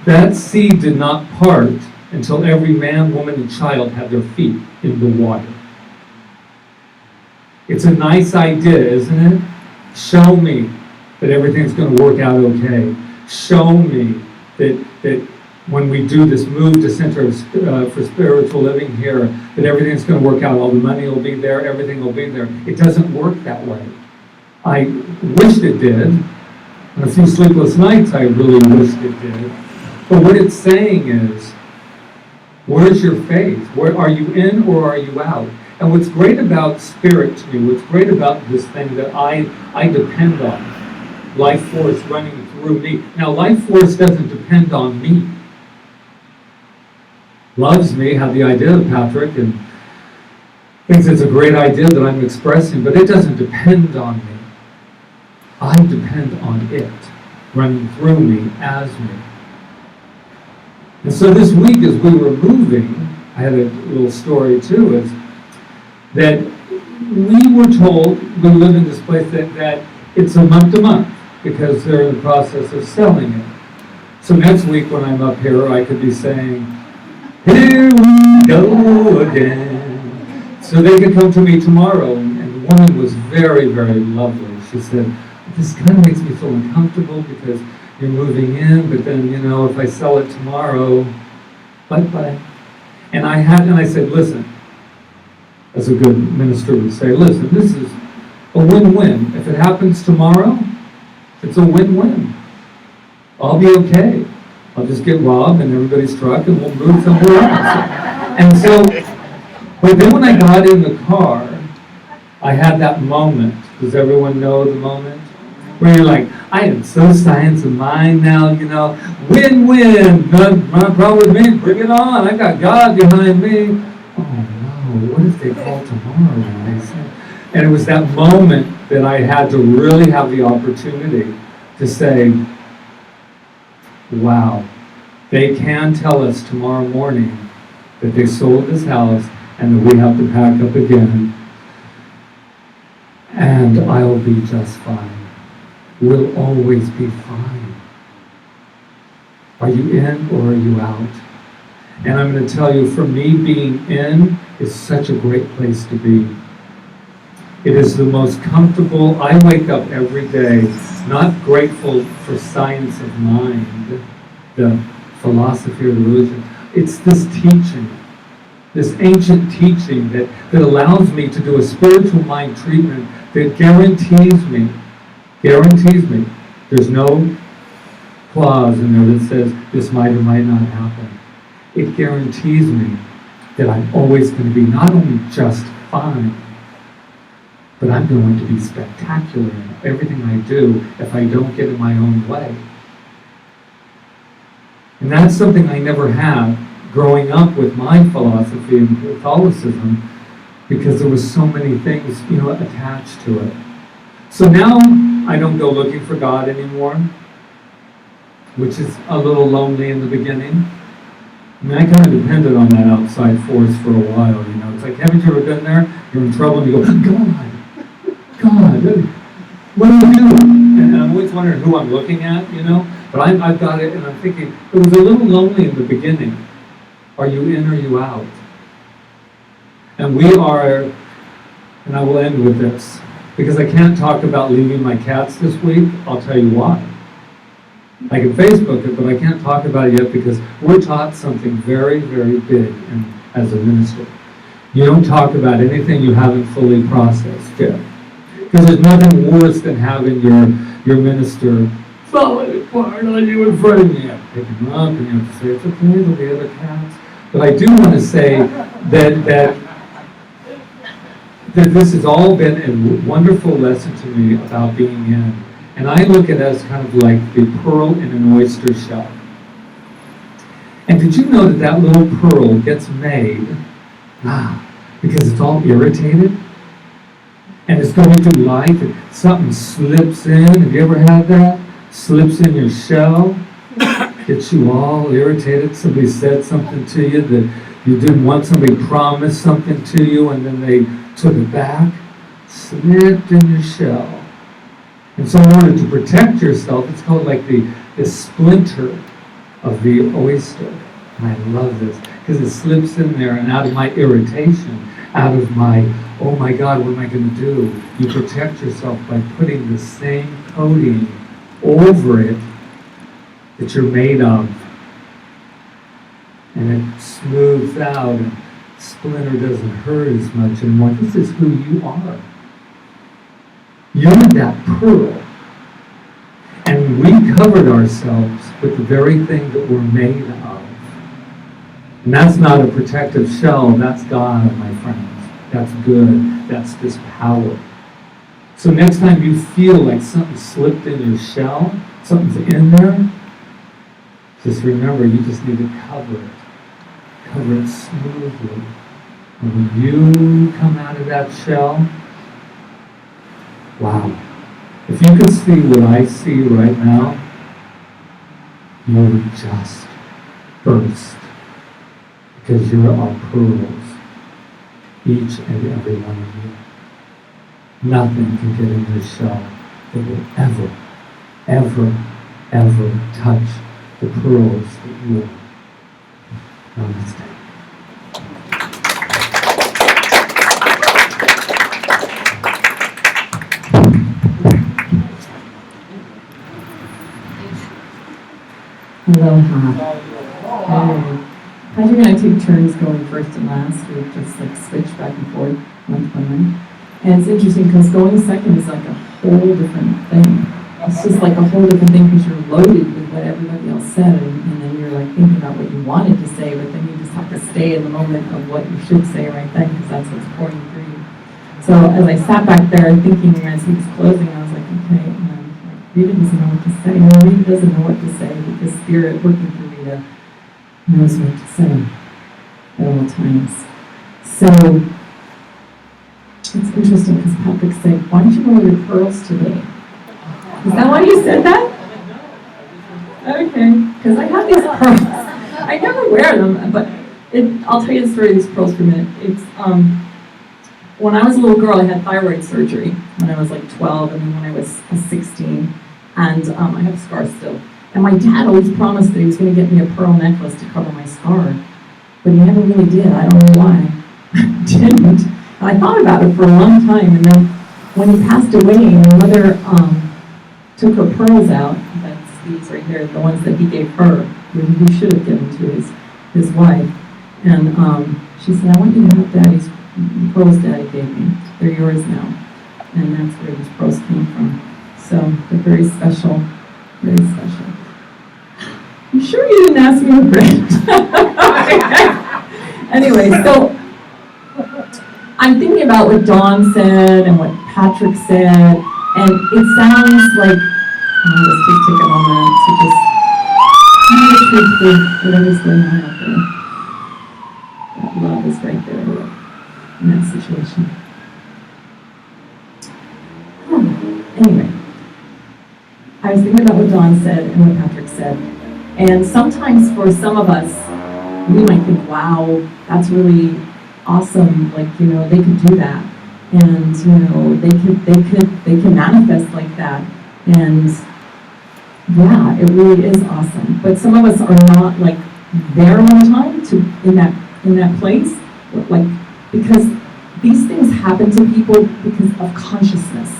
S2: that sea did not part until every man, woman, and child had their feet in the water. It's a nice idea, isn't it? Show me that everything's going to work out okay. Show me that when we do this move to Center for Spiritual Living here, that everything's going to work out. All the money will be there, everything will be there. It doesn't work that way. I wished it did. On a few sleepless nights, I really wished it did. But what it's saying is, where's your faith? Where are you in or are you out? And what's great about spirit to me, what's great about this thing that I depend on, life force running through me. Now, life force doesn't depend on me. Loves me, had the idea of Patrick, and thinks it's a great idea that I'm expressing, but it doesn't depend on me. I depend on it running through me as me. And so this week, as we were moving, I had a little story too, is that we were told, we live in this place, that it's a month to month, because they're in the process of selling it. So next week when I'm up here, I could be saying, here we go again. So they could come to me tomorrow, and the woman was very, very lovely. She said, this kind of makes me feel uncomfortable because you're moving in, but then, if I sell it tomorrow, bye-bye. And I said, listen, as a good minister would say, listen, this is a win-win. If it happens tomorrow, it's a win-win. I'll be okay. I'll just get robbed in everybody's truck and we'll move somewhere else. And so, but then when I got in the car, I had that moment. Does everyone know the moment? Where you're like, I am so science of mind now, win-win. Not problem with me, bring it on. I got God behind me. Oh no, what if they call tomorrow and they say? And it was that moment that I had to really have the opportunity to say, wow, they can tell us tomorrow morning that they sold this house and that we have to pack up again, and I'll be just fine. We'll always be fine. Are you in or are you out? And I'm going to tell you, for me, being in is such a great place to be. It is the most comfortable. I wake up every day not grateful for science of mind, the philosophy or the religion. It's this teaching, this ancient teaching that allows me to do a spiritual mind treatment that guarantees me, there's no clause in there that says this might or might not happen. It guarantees me that I'm always going to be not only just fine, but I'm going to be spectacular in everything I do if I don't get in my own way. And that's something I never had growing up with my philosophy and Catholicism, because there was so many things, attached to it. So now I don't go looking for God anymore, which is a little lonely in the beginning. I mean, I kind of depended on that outside force for a while, It's like, haven't you ever been there? You're in trouble and you go, God, what do you do? And I'm always wondering who I'm looking at, But I've got it, and I'm thinking, it was a little lonely in the beginning. Are you in or are you out? And we are, and I will end with this, because I can't talk about leaving my cats this week. I'll tell you why. I can Facebook it, but I can't talk about it yet because we're taught something very, very big as a minister. You don't talk about anything you haven't fully processed yet. Because there's nothing worse than having your minister falling apart on you in front of you. You have to pick him up and you have to say, it's okay, there'll be other cats. But I do want to say that this has all been a wonderful lesson to me about being in. And I look at it as kind of like the pearl in an oyster shell. And did you know that that little pearl gets made because it's all irritated? And it's going through life and something slips in. Have you ever had that? Slips in your shell, gets you all irritated. Somebody said something to you that you didn't want. Somebody promised something to you and then they took it back. Slipped in your shell. And so in order to protect yourself, it's called like the splinter of the oyster. And I love this because it slips in there, and out of my irritation, out of my, oh my God, what am I going to do? You protect yourself by putting the same coating over it that you're made of. And it smooths out, and splinter doesn't hurt as much anymore. This is who you are. You're that pearl. And we covered ourselves with the very thing that we're made of. And that's not a protective shell, that's God, my friends. That's good, that's this power. So next time you feel like something slipped in your shell, something's in there, just remember you just need to cover it. Cover it smoothly. And when you come out of that shell, wow. If you could see what I see right now, you would just burst. Because you're our pearls. Each and every one of you. Nothing can get in your shell that will ever, ever, ever touch the pearls that you are. Namaste.
S4: Aloha. Patrick and I take turns going first and last. We just like switch back and forth, month by month. And it's interesting because going second is like a whole different thing. It's just like a whole different thing because you're loaded with what everybody else said, and then you're like thinking about what you wanted to say, but then you just have to stay in the moment of what you should say right then because that's what's pouring through you. So as I sat back there thinking as he was closing, I was like, okay, and I'm like, Rita doesn't know what to say. No, Rita doesn't know what to say because Spirit working through Rita knows what to say at all times. So it's interesting because Patrick said, why don't you wear your pearls today? Is that why you said that? Okay, because I have these pearls. I never wear them, but I'll tell you the story of these pearls for a minute. It's when I was a little girl, I had thyroid surgery when I was like 12, and then when I was 16, and I have a scar still. And my dad always promised that he was going to get me a pearl necklace to cover my scar, but he never really did. I don't know why. He didn't. And I thought about it for a long time, and then when he passed away, my mother took her pearls out. That's these right here, the ones that he gave her, who he should have given to his wife. And she said, I want you to have Daddy's pearls Daddy gave me. They're yours now. And that's where these pearls came from. So they're very special, very special. I'm sure you didn't ask me to print. Anyway, so I'm thinking about what Dawn said and what Patrick said, and it sounds like, I'll just take a moment to just kind of truth through whatever's going on out there. That love is right there in that situation. Anyway, I was thinking about what Dawn said and what Patrick said. And sometimes for some of us, we might think, wow, that's really awesome. Like, you know, they could do that. And, you know, they can manifest like that. And yeah, it really is awesome. But some of us are not like there all the time in that place. Like, because these things happen to people because of consciousness.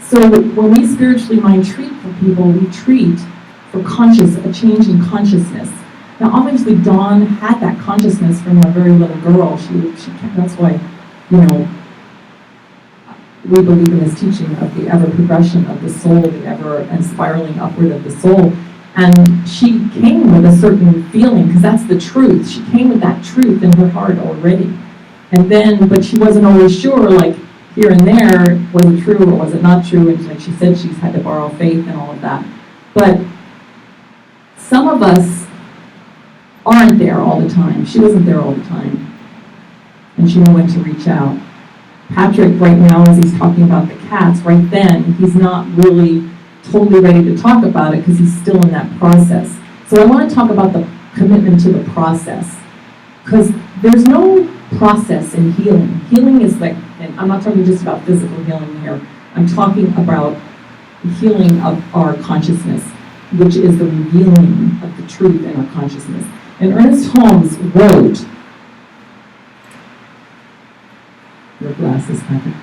S4: So when we spiritually mind treat for people, we treat for a change in consciousness. Now, obviously, Dawn had that consciousness from a very little girl. That's why, you know, we believe in this teaching of the ever progression of the soul, the ever and spiraling upward of the soul. And she came with a certain feeling, because that's the truth. She came with that truth in her heart already. And then, but she wasn't always sure, like, here and there, was it true or was it not true? And like she said, she's had to borrow faith and all of that. But some of us aren't there all the time. She wasn't there all the time. And she knew when to reach out. Patrick, right now, as he's talking about the cats, right then, he's not really totally ready to talk about it because he's still in that process. So I want to talk about the commitment to the process. Because there's no process in healing. Healing is like, and I'm not talking just about physical healing here. I'm talking about healing of our consciousness, which is the revealing of the truth in our consciousness. And Ernest Holmes wrote, your glasses, Patrick.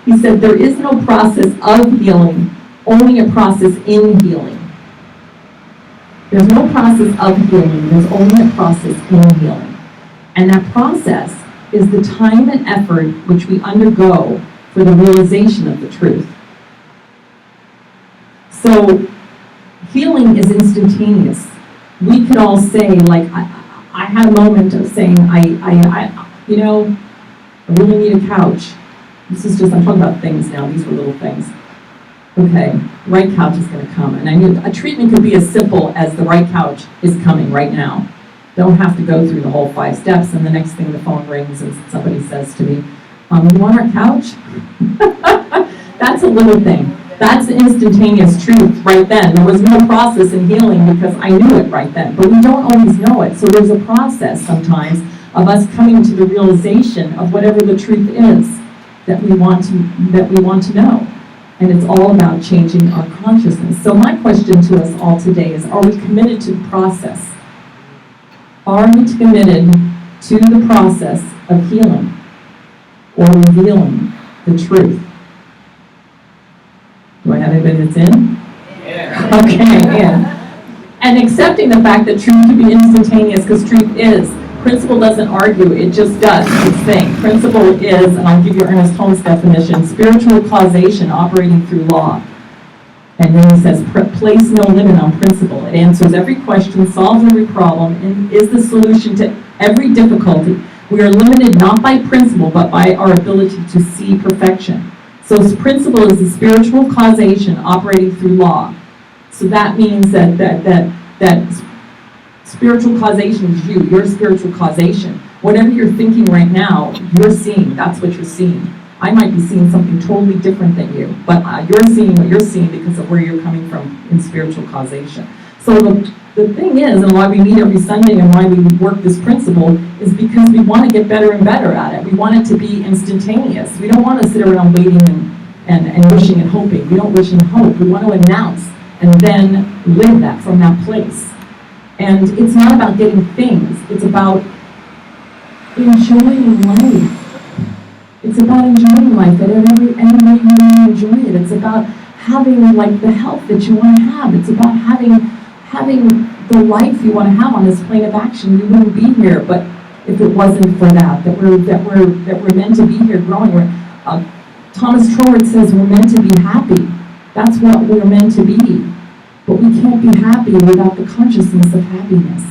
S4: He said, there is no process of healing, only a process in healing. There's no process of healing, there's only a process in healing. And that process is the time and effort which we undergo for the realization of the truth. So healing is instantaneous. We could all say, like, I had a moment of saying, I really need a couch. This is just, I'm talking about things now, these were little things. Okay, right couch is gonna come. And I knew a treatment could be as simple as the right couch is coming right now. Don't have to go through the whole 5 steps, and the next thing the phone rings and somebody says to me, you want our couch? That's a little thing. That's the instantaneous truth right then. There was no process in healing because I knew it right then, but we don't always know it. So there's a process sometimes of us coming to the realization of whatever the truth is that we want to know. And it's all about changing our consciousness. So my question to us all today is, are we committed to the process? Are we committed to the process of healing or revealing the truth? Do I have anybody that's in? Yeah. Okay, yeah. And accepting the fact that truth can be instantaneous, because truth is. Principle doesn't argue, it just does its thing. Principle is, and I'll give you Ernest Holmes' definition, spiritual causation operating through law. And then he says, place no limit on principle. It answers every question, solves every problem, and is the solution to every difficulty. We are limited not by principle, but by our ability to see perfection. So principle is the spiritual causation operating through law. So that means that spiritual causation is you, your spiritual causation. Whatever you're thinking right now, you're seeing, that's what you're seeing. I might be seeing something totally different than you, but you're seeing what you're seeing because of where you're coming from in spiritual causation. So the thing is, and why we meet every Sunday and why we work this principle, is because we want to get better and better at it. We want it to be instantaneous. We don't want to sit around waiting and wishing and hoping. We don't wish and hope. We want to announce and then live that from that place. And it's not about getting things. It's about enjoying life. It's about enjoying life at any way you want to enjoy it. It's about having like the health that you want to have. It's about having the life you want to have on this plane of action. You wouldn't be here, but if it wasn't for that we're meant to be here growing. Thomas Troward says we're meant to be happy. That's what we're meant to be. But we can't be happy without the consciousness of happiness.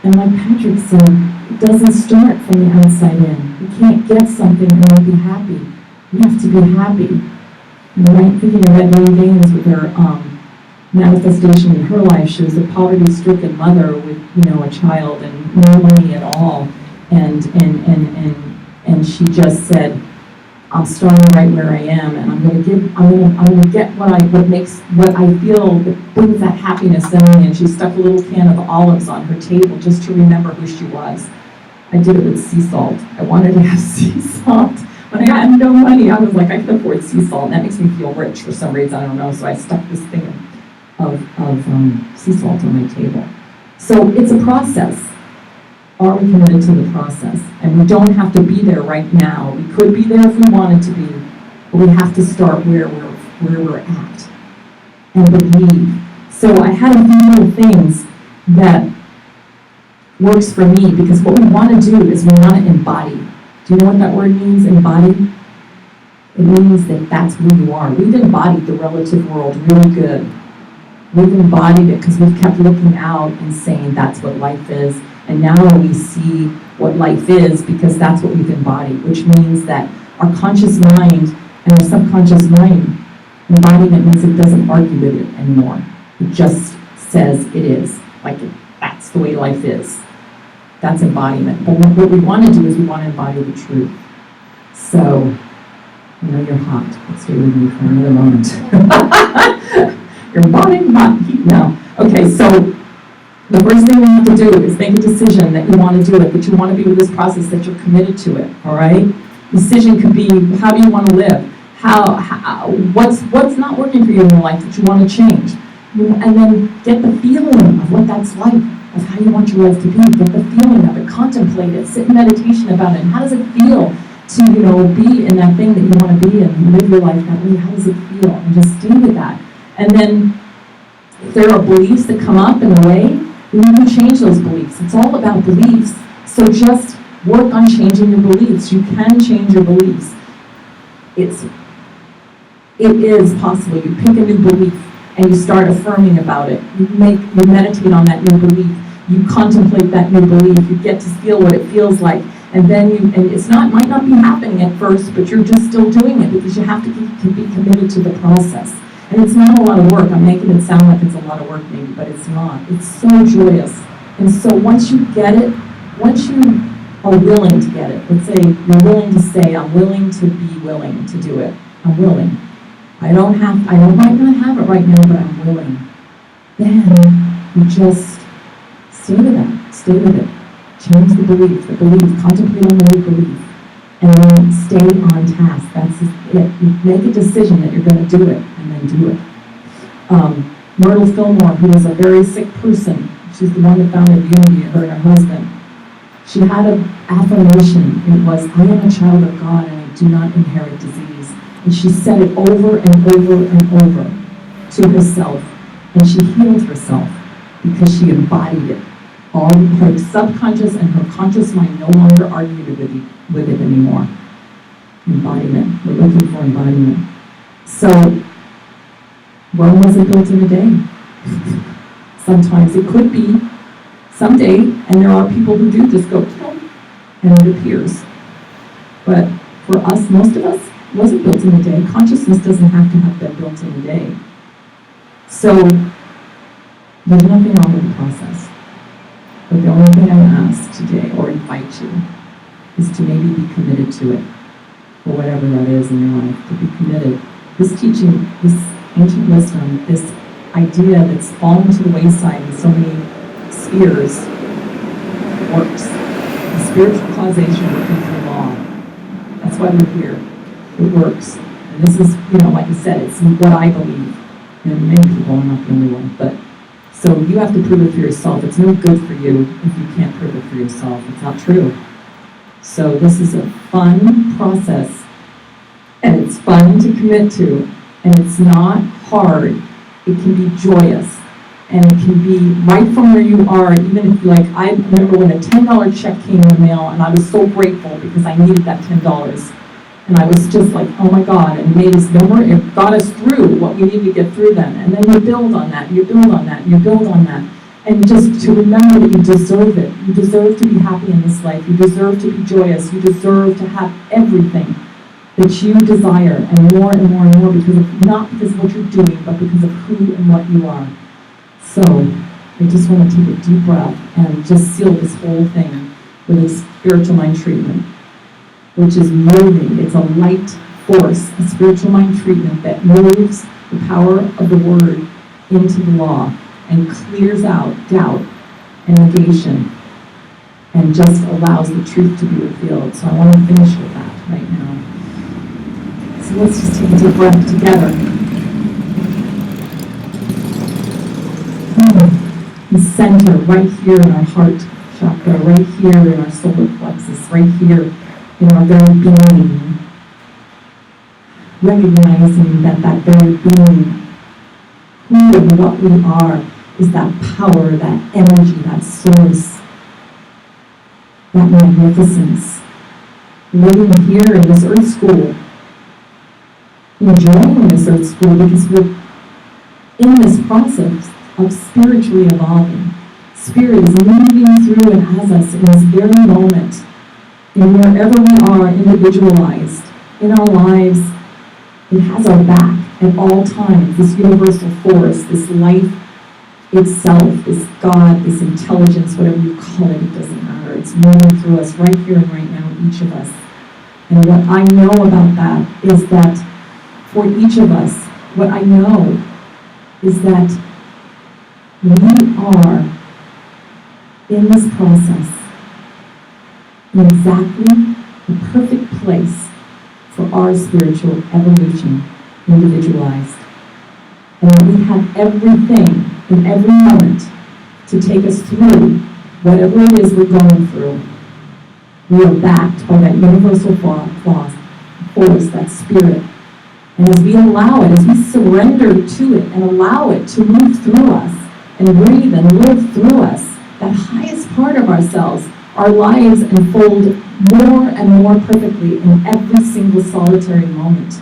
S4: And like Patrick said, it doesn't start from the outside in. You can't get something and then be happy. You have to be happy. And right, thinking of Edwin Gaines with her manifestation in her life, she was a poverty-stricken mother with, a child and no money at all. And she just said, I'm starting right where I am, and I'm gonna get what I feel that brings that happiness in me. And she stuck a little can of olives on her table just to remember who she was. I did it with sea salt. I wanted to have sea salt. When I had no money, I was like, I can afford sea salt. And that makes me feel rich for some reason, I don't know. So I stuck this thing of sea salt on my table. So it's a process. Are we committed to the process? And we don't have to be there right now. We could be there if we wanted to be, but we have to start where we're at and believe. So I had a few little things that works for me, because what we want to do is we want to embody. Do you know what that word means, embody? It means that that's who you are. We've embodied the relative world really good. We've embodied it because we've kept looking out and saying that's what life is. And now we see what life is, because that's what we've embodied, which means that our conscious mind and our subconscious mind, embodiment means it doesn't argue with it anymore. It just says it is, like that's the way life is. That's embodiment. But what we want to do is we want to embody the truth. So, I know you're hot, but stay with me for another moment. You're embodying hot heat now. Okay, so the first thing we have to do is make a decision that you want to do it, that you want to be with this process, that you're committed to it, all right? Decision could be, how do you want to live? What's not working for you in your life that you want to change? And then get the feeling of what that's like, of how you want your life to be. Get the feeling of it, contemplate it, sit in meditation about it. And how does it feel to, be in that thing that you want to be in and live your life that way? How does it feel? And just stay with that. And then if there are beliefs that come up in the way, then you can change those beliefs. It's all about beliefs. So just work on changing your beliefs. You can change your beliefs. It is possible. You pick a new belief and you start affirming about it. You meditate on that new belief. You contemplate that new belief. You get to feel what it feels like. And then might not be happening at first, but you're just still doing it because you have to be committed to the process. And it's not a lot of work. I'm making it sound like it's a lot of work maybe, but it's not. It's so joyous. And so once you get it, once you are willing to get it, let's say you're willing to say, I'm willing to be willing to do it. I'm willing. I might not have it right now, but I'm willing. Then you just stay with that. Stay with it. Change the belief, contemplate on the new belief, and then stay on task. That's it. You make a decision that you're going to do it, and then do it. Myrtle Fillmore, who was a very sick person, she's the one that founded Unity, her and her husband. She had an affirmation. It was, I am a child of God, and I do not inherit disease. And she said it over and over and over to herself, and she healed herself because she embodied it. All her subconscious and her conscious mind no longer argued with it anymore. Embodiment. We're looking for embodiment. So, Rome wasn't built in a day. Sometimes it could be someday, and there are people who do just go, and it appears. But for us, most of us, it wasn't built in a day. Consciousness doesn't have to have been built in a day. So, there's nothing wrong with the process. But the only thing I would ask today, or invite you, is to maybe be committed to it, or whatever that is in your life, to be committed. This teaching, this ancient wisdom, this idea that's fallen to the wayside in so many spheres, works. The spiritual causation working through law. That's why we're here. It works. And this is, like I said, it's what I believe. Many people, I'm not the only one, but so you have to prove it for yourself. It's no good for you if you can't prove it for yourself. It's not true. So this is a fun process, and it's fun to commit to, and it's not hard. It can be joyous, and it can be right from where you are, even if I remember when a $10 check came in the mail, and I was so grateful because I needed that $10. And I was just like, oh my God, and it got us through what we needed to get through then. And then you build on that, and you build on that, and you build on that. And just to remember that you deserve it. You deserve to be happy in this life. You deserve to be joyous. You deserve to have everything that you desire, and more and more and more, not because of what you're doing, but because of who and what you are. So I just want to take a deep breath and just seal this whole thing with a spiritual mind treatment, which is moving. It's a light force, a spiritual mind treatment that moves the power of the word into the law and clears out doubt and negation and just allows the truth to be revealed. So I want to finish with that right now. So let's just take a deep breath together. The center, right here in our heart chakra, right here in our solar plexus, right here in our very being, recognizing that very being, who and what we are, is that power, that energy, that source, that magnificence. Living here in this earth school, enjoying this earth school because we're in this process of spiritually evolving, Spirit is moving through and as us in this very moment, and wherever we are individualized in our lives, it has our back at all times. This universal force, this life itself, this God, this intelligence, whatever you call it, it doesn't matter. It's moving through us right here and right now, each of us. And what I know about that is that for each of us, what I know is that we are in this process in exactly the perfect place for our spiritual evolution, individualized. And that we have everything in every moment to take us through whatever it is we're going through. We are backed by that universal force, that spirit. And as we allow it, as we surrender to it and allow it to move through us and breathe and live through us, that highest part of ourselves, our lives unfold more and more perfectly in every single solitary moment.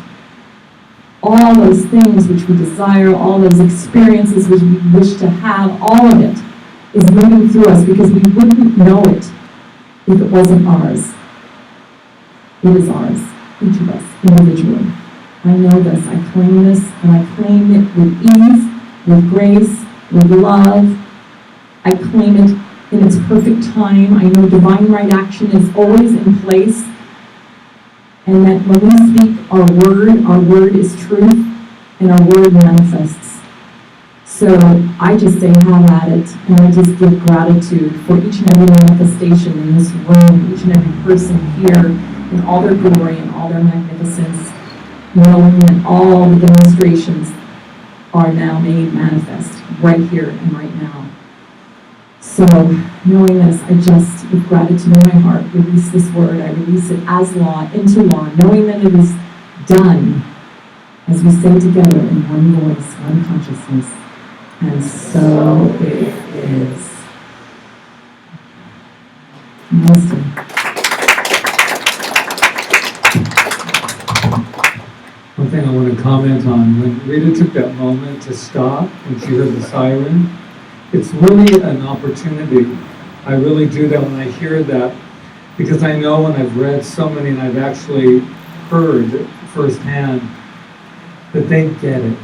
S4: All those things which we desire, all those experiences which we wish to have, all of it is moving through us because we wouldn't know it if it wasn't ours. It is ours, each of us, individually. I know this, I claim this, and I claim it with ease, with grace, with love. I claim it in its perfect time. I know divine right action is always in place, and that when we speak our word is truth, and our word manifests. So I just say have at it, and I just give gratitude for each and every manifestation in this room, each and every person here, in all their glory and all their magnificence, knowing that all the demonstrations are now made manifest right here and right now. So, knowing this, I just, with gratitude in my heart, release this word. I release it as law, into law, knowing that it is done, as we say together in one voice, one consciousness. And so it is. Namaste.
S2: One thing I want to comment on, when Rita took that moment to stop and she heard the siren, it's really an opportunity. I really do that when I hear that, because I know and I've read so many and I've actually heard firsthand that they get it.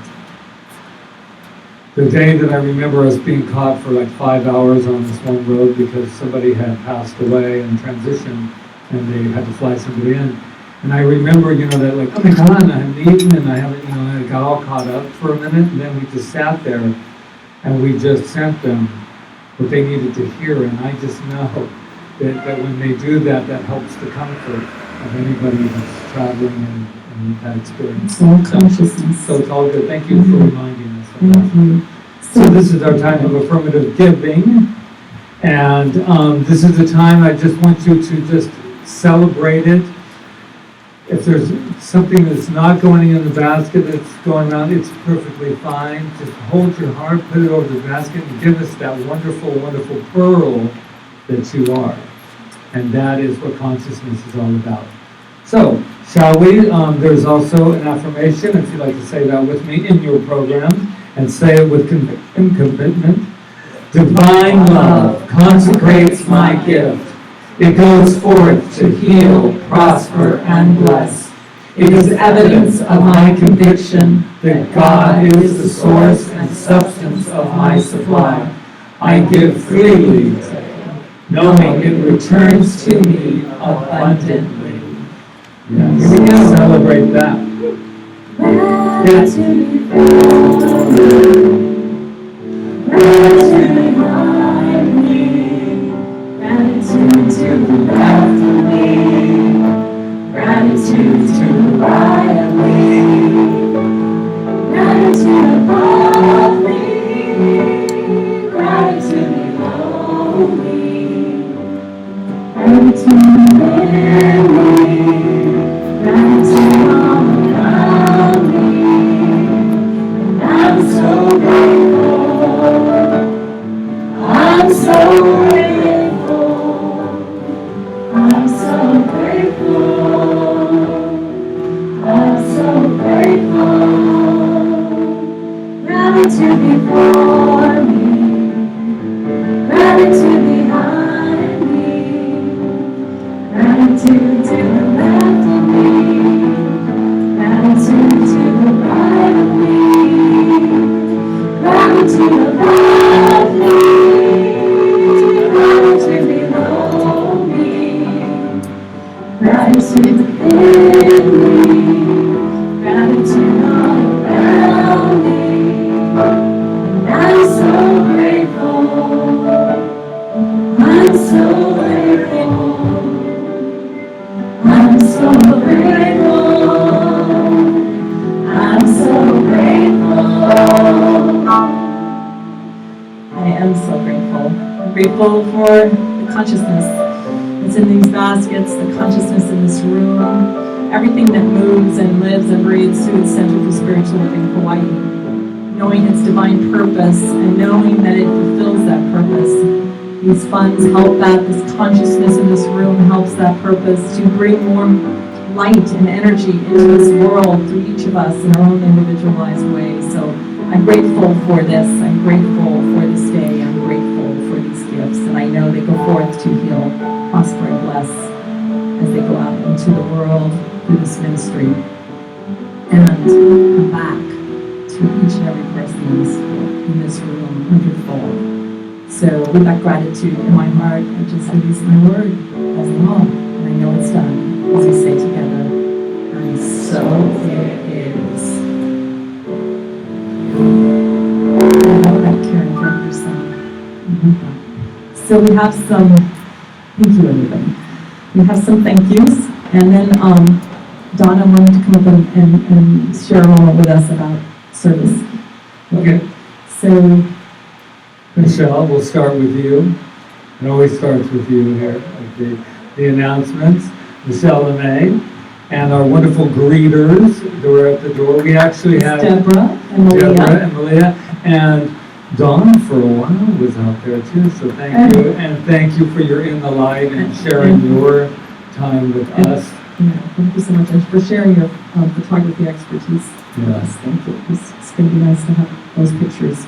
S2: The day that I remember us being caught for like 5 hours on this one road because somebody had passed away and transitioned and they had to fly somebody in. And I remember, that like, oh my God, I haven't eaten and I haven't, I got all caught up for a minute, and then we just sat there and we just sent them what they needed to hear. And I just know that when they do that, that helps the comfort of anybody that's traveling and that experience.
S4: It's all consciousness.
S2: So it's all good. Thank you for reminding us of
S4: Thank
S2: that.
S4: you.
S2: So this is our time of affirmative giving. And this is the time I just want you to just celebrate it. If there's something that's not going in the basket that's going around, it's perfectly fine. Just hold your heart, put it over the basket, and give us that wonderful, wonderful pearl that you are. And that is what consciousness is all about. So, shall we? There's also an affirmation, if you'd like to say that with me in your program, and say it with commitment. Divine love consecrates my gift. It goes forth to heal, prosper, and bless. It is evidence of my conviction that God is the source and substance of my supply. I give freely, knowing it returns to me abundantly. Yes. Here we go. Celebrate that. Yes. Gratitude to the left of me, gratitude to the right of me, gratitude above me, gratitude below me, gratitude within me, gratitude all around me, and I'm so grateful.
S1: Gratitude within me, gratitude all around me. I'm so grateful, I'm so grateful, I'm so grateful, I'm so grateful.
S4: I am so grateful. I'm grateful for the consciousness that's in these baskets, the consciousness in this room, everything that moves and lives and breathes through the Center for Spiritual Living Kauai. Knowing its divine purpose and knowing that it fulfills that purpose. These funds help that, this consciousness in this room helps that purpose to bring more light and energy into this world through each of us in our own individualized ways. So I'm grateful for this. I'm grateful for this day. I'm grateful for these gifts. And I know they go forth to heal, prosper, and bless as they go out into the world through this ministry and come back to each and every person in this room hundredfold. So with that gratitude in my heart, I just release my word as well. And I know it's done as we say together. And so it is. I love that Karen Gardner song. So we have some, thank you everybody. We have some thank yous. And then Donna wanted to come up and share a moment with us about service.
S2: Okay.
S4: So,
S2: Michelle, we'll start with you. It always starts with you here at the announcements. Michelle and May, and our wonderful greeters who are at the door. We actually have
S4: Deborah and Malia.
S2: And Dawn for a while was out there too, so thank you. And thank you for your in the light and sharing your time with us.
S4: Yeah, thank you so much for sharing your photography expertise with us. Thank you. It's going to be nice to have those pictures.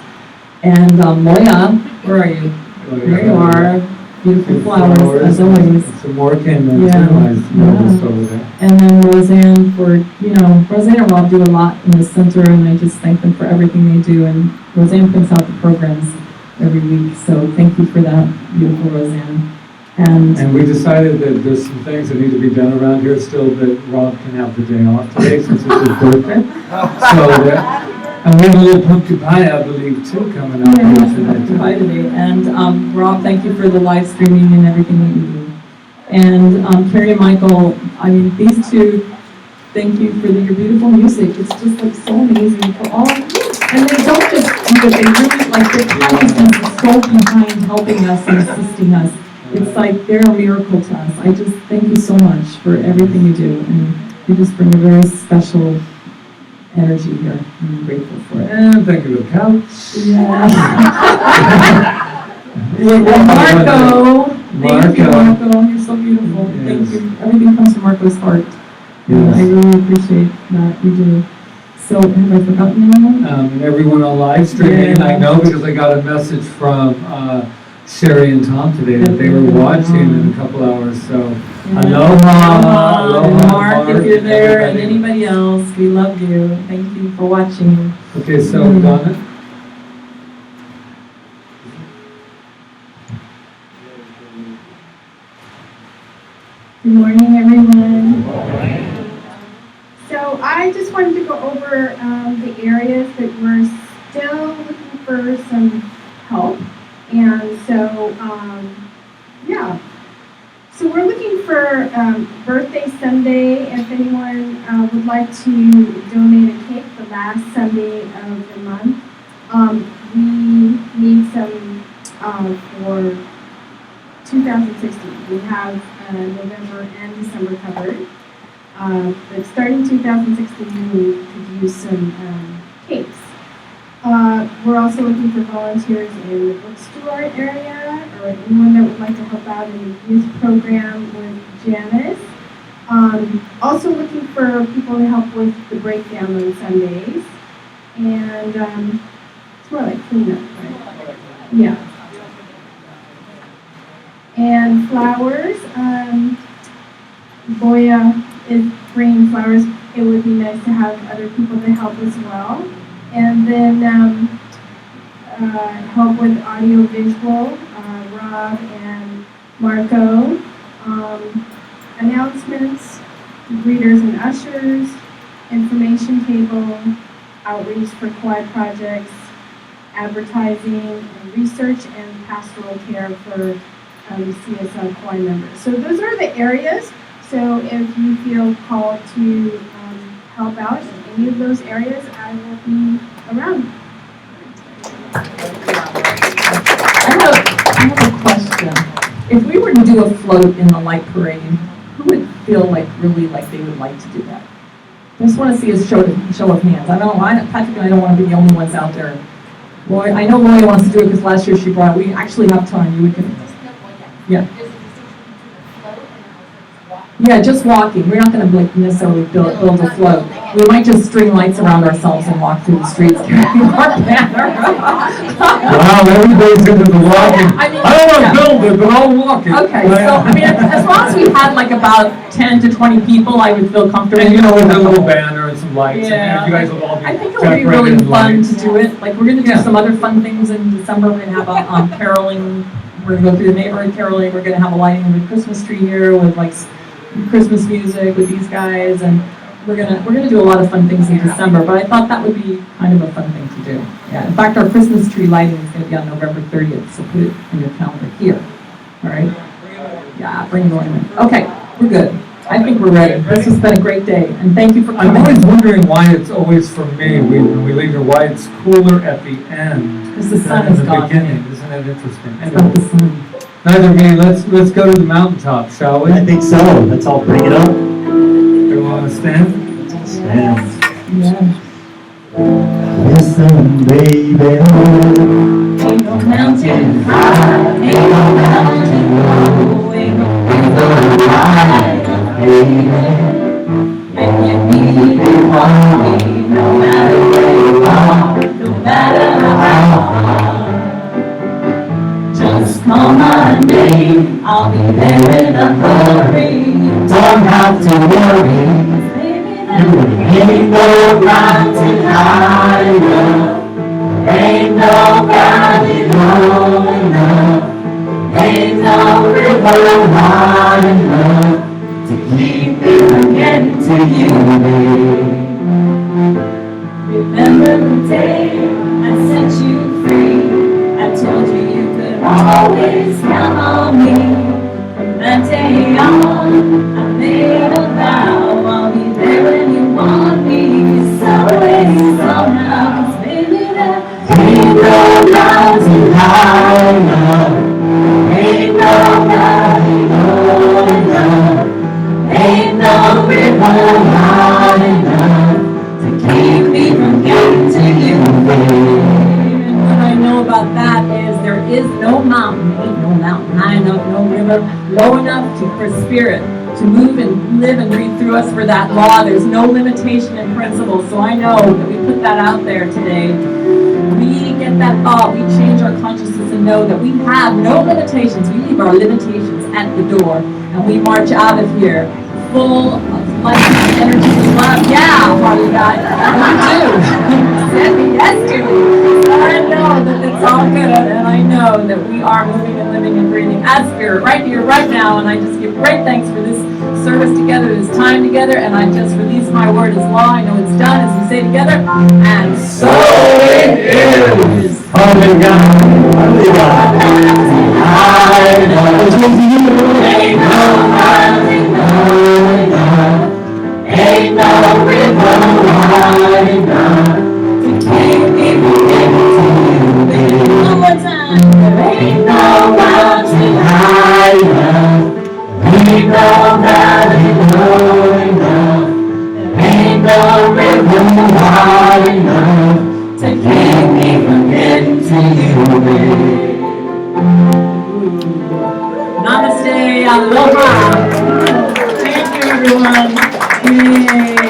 S4: And Moya, where are you? There you are. Beautiful flowers, as always.
S2: Some more came in too, I noticed over there.
S4: And then Roseanne Roseanne and Rob do a lot in the center, and I just thank them for everything they do. And Roseanne prints out the programs every week, so thank you for that, beautiful Roseanne. And
S2: we decided that there's some things that need to be done around here still, that Rob can have the day off today since it's his birthday. And we have a little pumpkin pie, I believe, too, coming up here today.
S4: And Rob, thank you for the live streaming and everything that you do. And Carrie and Michael, these two, thank you for your beautiful music. It's just like so amazing for all of you. And they don't just do it, they really, their consciousness is so behind helping us and assisting us. It's like they're a miracle to us. I just thank you so much for everything you do. And you just bring a very special energy here. I'm grateful for it.
S2: And thank you to the couch.
S4: Yes. Marco. Thank you, Marco. You're so beautiful.
S2: Yes.
S4: Thank you. Everything comes from Marco's heart.
S2: Yes.
S4: I really appreciate that. You do. So, have I forgotten anyone?
S2: And everyone on live streaming,
S4: Yeah.
S2: I know because I got a message from Sherry and Tom today that they were watching in a couple hours. So, aloha,
S4: Mark, if you're there, and
S2: everybody.
S4: anybody else, we love you. Thank you for watching.
S2: Okay, so Donna.
S5: Good morning, everyone. So I just wanted to go over the areas that we're still looking for some help. And so, yeah. So we're looking for birthday Sunday. If anyone would like to donate a cake the last Sunday of the month, we need some for 2016. We have November and December covered. But starting 2016, we could use some cakes. We're also looking for volunteers in the bookstore area, or anyone that would like to help out in the youth program with Janice. Also looking for people to help with the breakdown on Sundays. And it's more like cleanup, right? Yeah. And flowers. Boya is bringing flowers. It would be nice to have other people to help as well. And then help with audio visual, Rob and Marco. announcements, greeters and ushers, information table, outreach for Kauai projects, advertising, and research and pastoral care for CSL Kauai members. So those are the areas. So if you feel called to help out in any of those areas, I will be around.
S4: I have a question. If we were to do a float in the light parade, who would feel like really like they would like to do that? I just want to see a show of hands. Patrick and I don't want to be the only ones out there. Roy, I know Roy wants to do it because last year she brought it. We actually have time. You would give Yeah. Yeah, just walking. We're not going to necessarily build a float. We might just string lights around ourselves and walk through the streets carrying our banner.
S2: Wow, everybody's into the walking.
S4: I mean,
S2: I don't want to build it, but I'll walk it.
S4: Okay, so I mean, as long as we had like about 10 to 20 people, I would feel comfortable.
S2: And with a little banner and some lights,
S4: Yeah,
S2: and you guys will all be
S4: I think it would be really fun to do it. Like, we're going to do some other fun things in December. We're going to have a caroling. We're going to go through the neighborhood caroling. We're going to have a lighting of the Christmas tree here with like Christmas music with these guys, and we're gonna do a lot of fun things in December. But I thought that would be kind of a fun thing to do. Yeah. In fact, our Christmas tree lighting is going to be on November 30th, so put it in your calendar here. All right. Yeah, bring the ornament. Okay, we're good. I think we're ready. This has been a great day, and thank you for coming.
S2: I'm always wondering why it's always for me. When we leave here, why it's cooler at the end
S4: because the sun
S2: than
S4: is
S2: in the
S4: gone.
S2: beginning. Isn't that interesting?
S4: It's about the sun.
S2: Neither me. Let's go to the mountaintop, shall we?
S6: I think so. Let's all bring it up.
S2: Everyone want to stand?
S6: Stand.
S4: Yeah.
S6: Listen, baby.
S1: Ain't no mountain high, ain't no mountain low, ain't no river wide, baby. And you need me, want me, no matter where you are, no matter how far. Just call my name, I'll be there in a hurry. Don't have to worry, 'cause baby, there ain't no mountain high enough. Ain't no valley low enough, ain't no river wide enough to keep me from getting to you, babe. Remember the day I set you free, I told you could always count on me. From that day on, I made a vow, I'll be there when you want me, some way, somehow, 'cause baby, there ain't no mountain high enough, ain't no valley low enough, ain't no river wide enough to keep me from getting to you, babe.
S4: And what I know about that is there is no mountain, ain't no mountain high enough, no river low enough for spirit to move and live and breathe through us for that law. There's no limitation in principle. So I know that we put that out there today. We get that thought, we change our consciousness and know that we have no limitations. We leave our limitations at the door and we march out of here full of life, energy, and love. Yeah, Father God, we do. Send me yes to me. I know that it's all good, and I know that we are moving and living and breathing as spirit right here, right now. And I just give great thanks for this service together, this time together, and I just release my word as law. I know it's done, as we say together, and so it is.
S6: Holy God. Holy God.
S1: I know ain't no mountain high enough, ain't no river wide enough to keep me from getting to you, baby. One more time. There ain't no mountain high enough, ain't no valley low enough, ain't no river wide enough to keep me from getting to you, baby.
S4: Namaste, aloha. Thank you, everyone. Yay.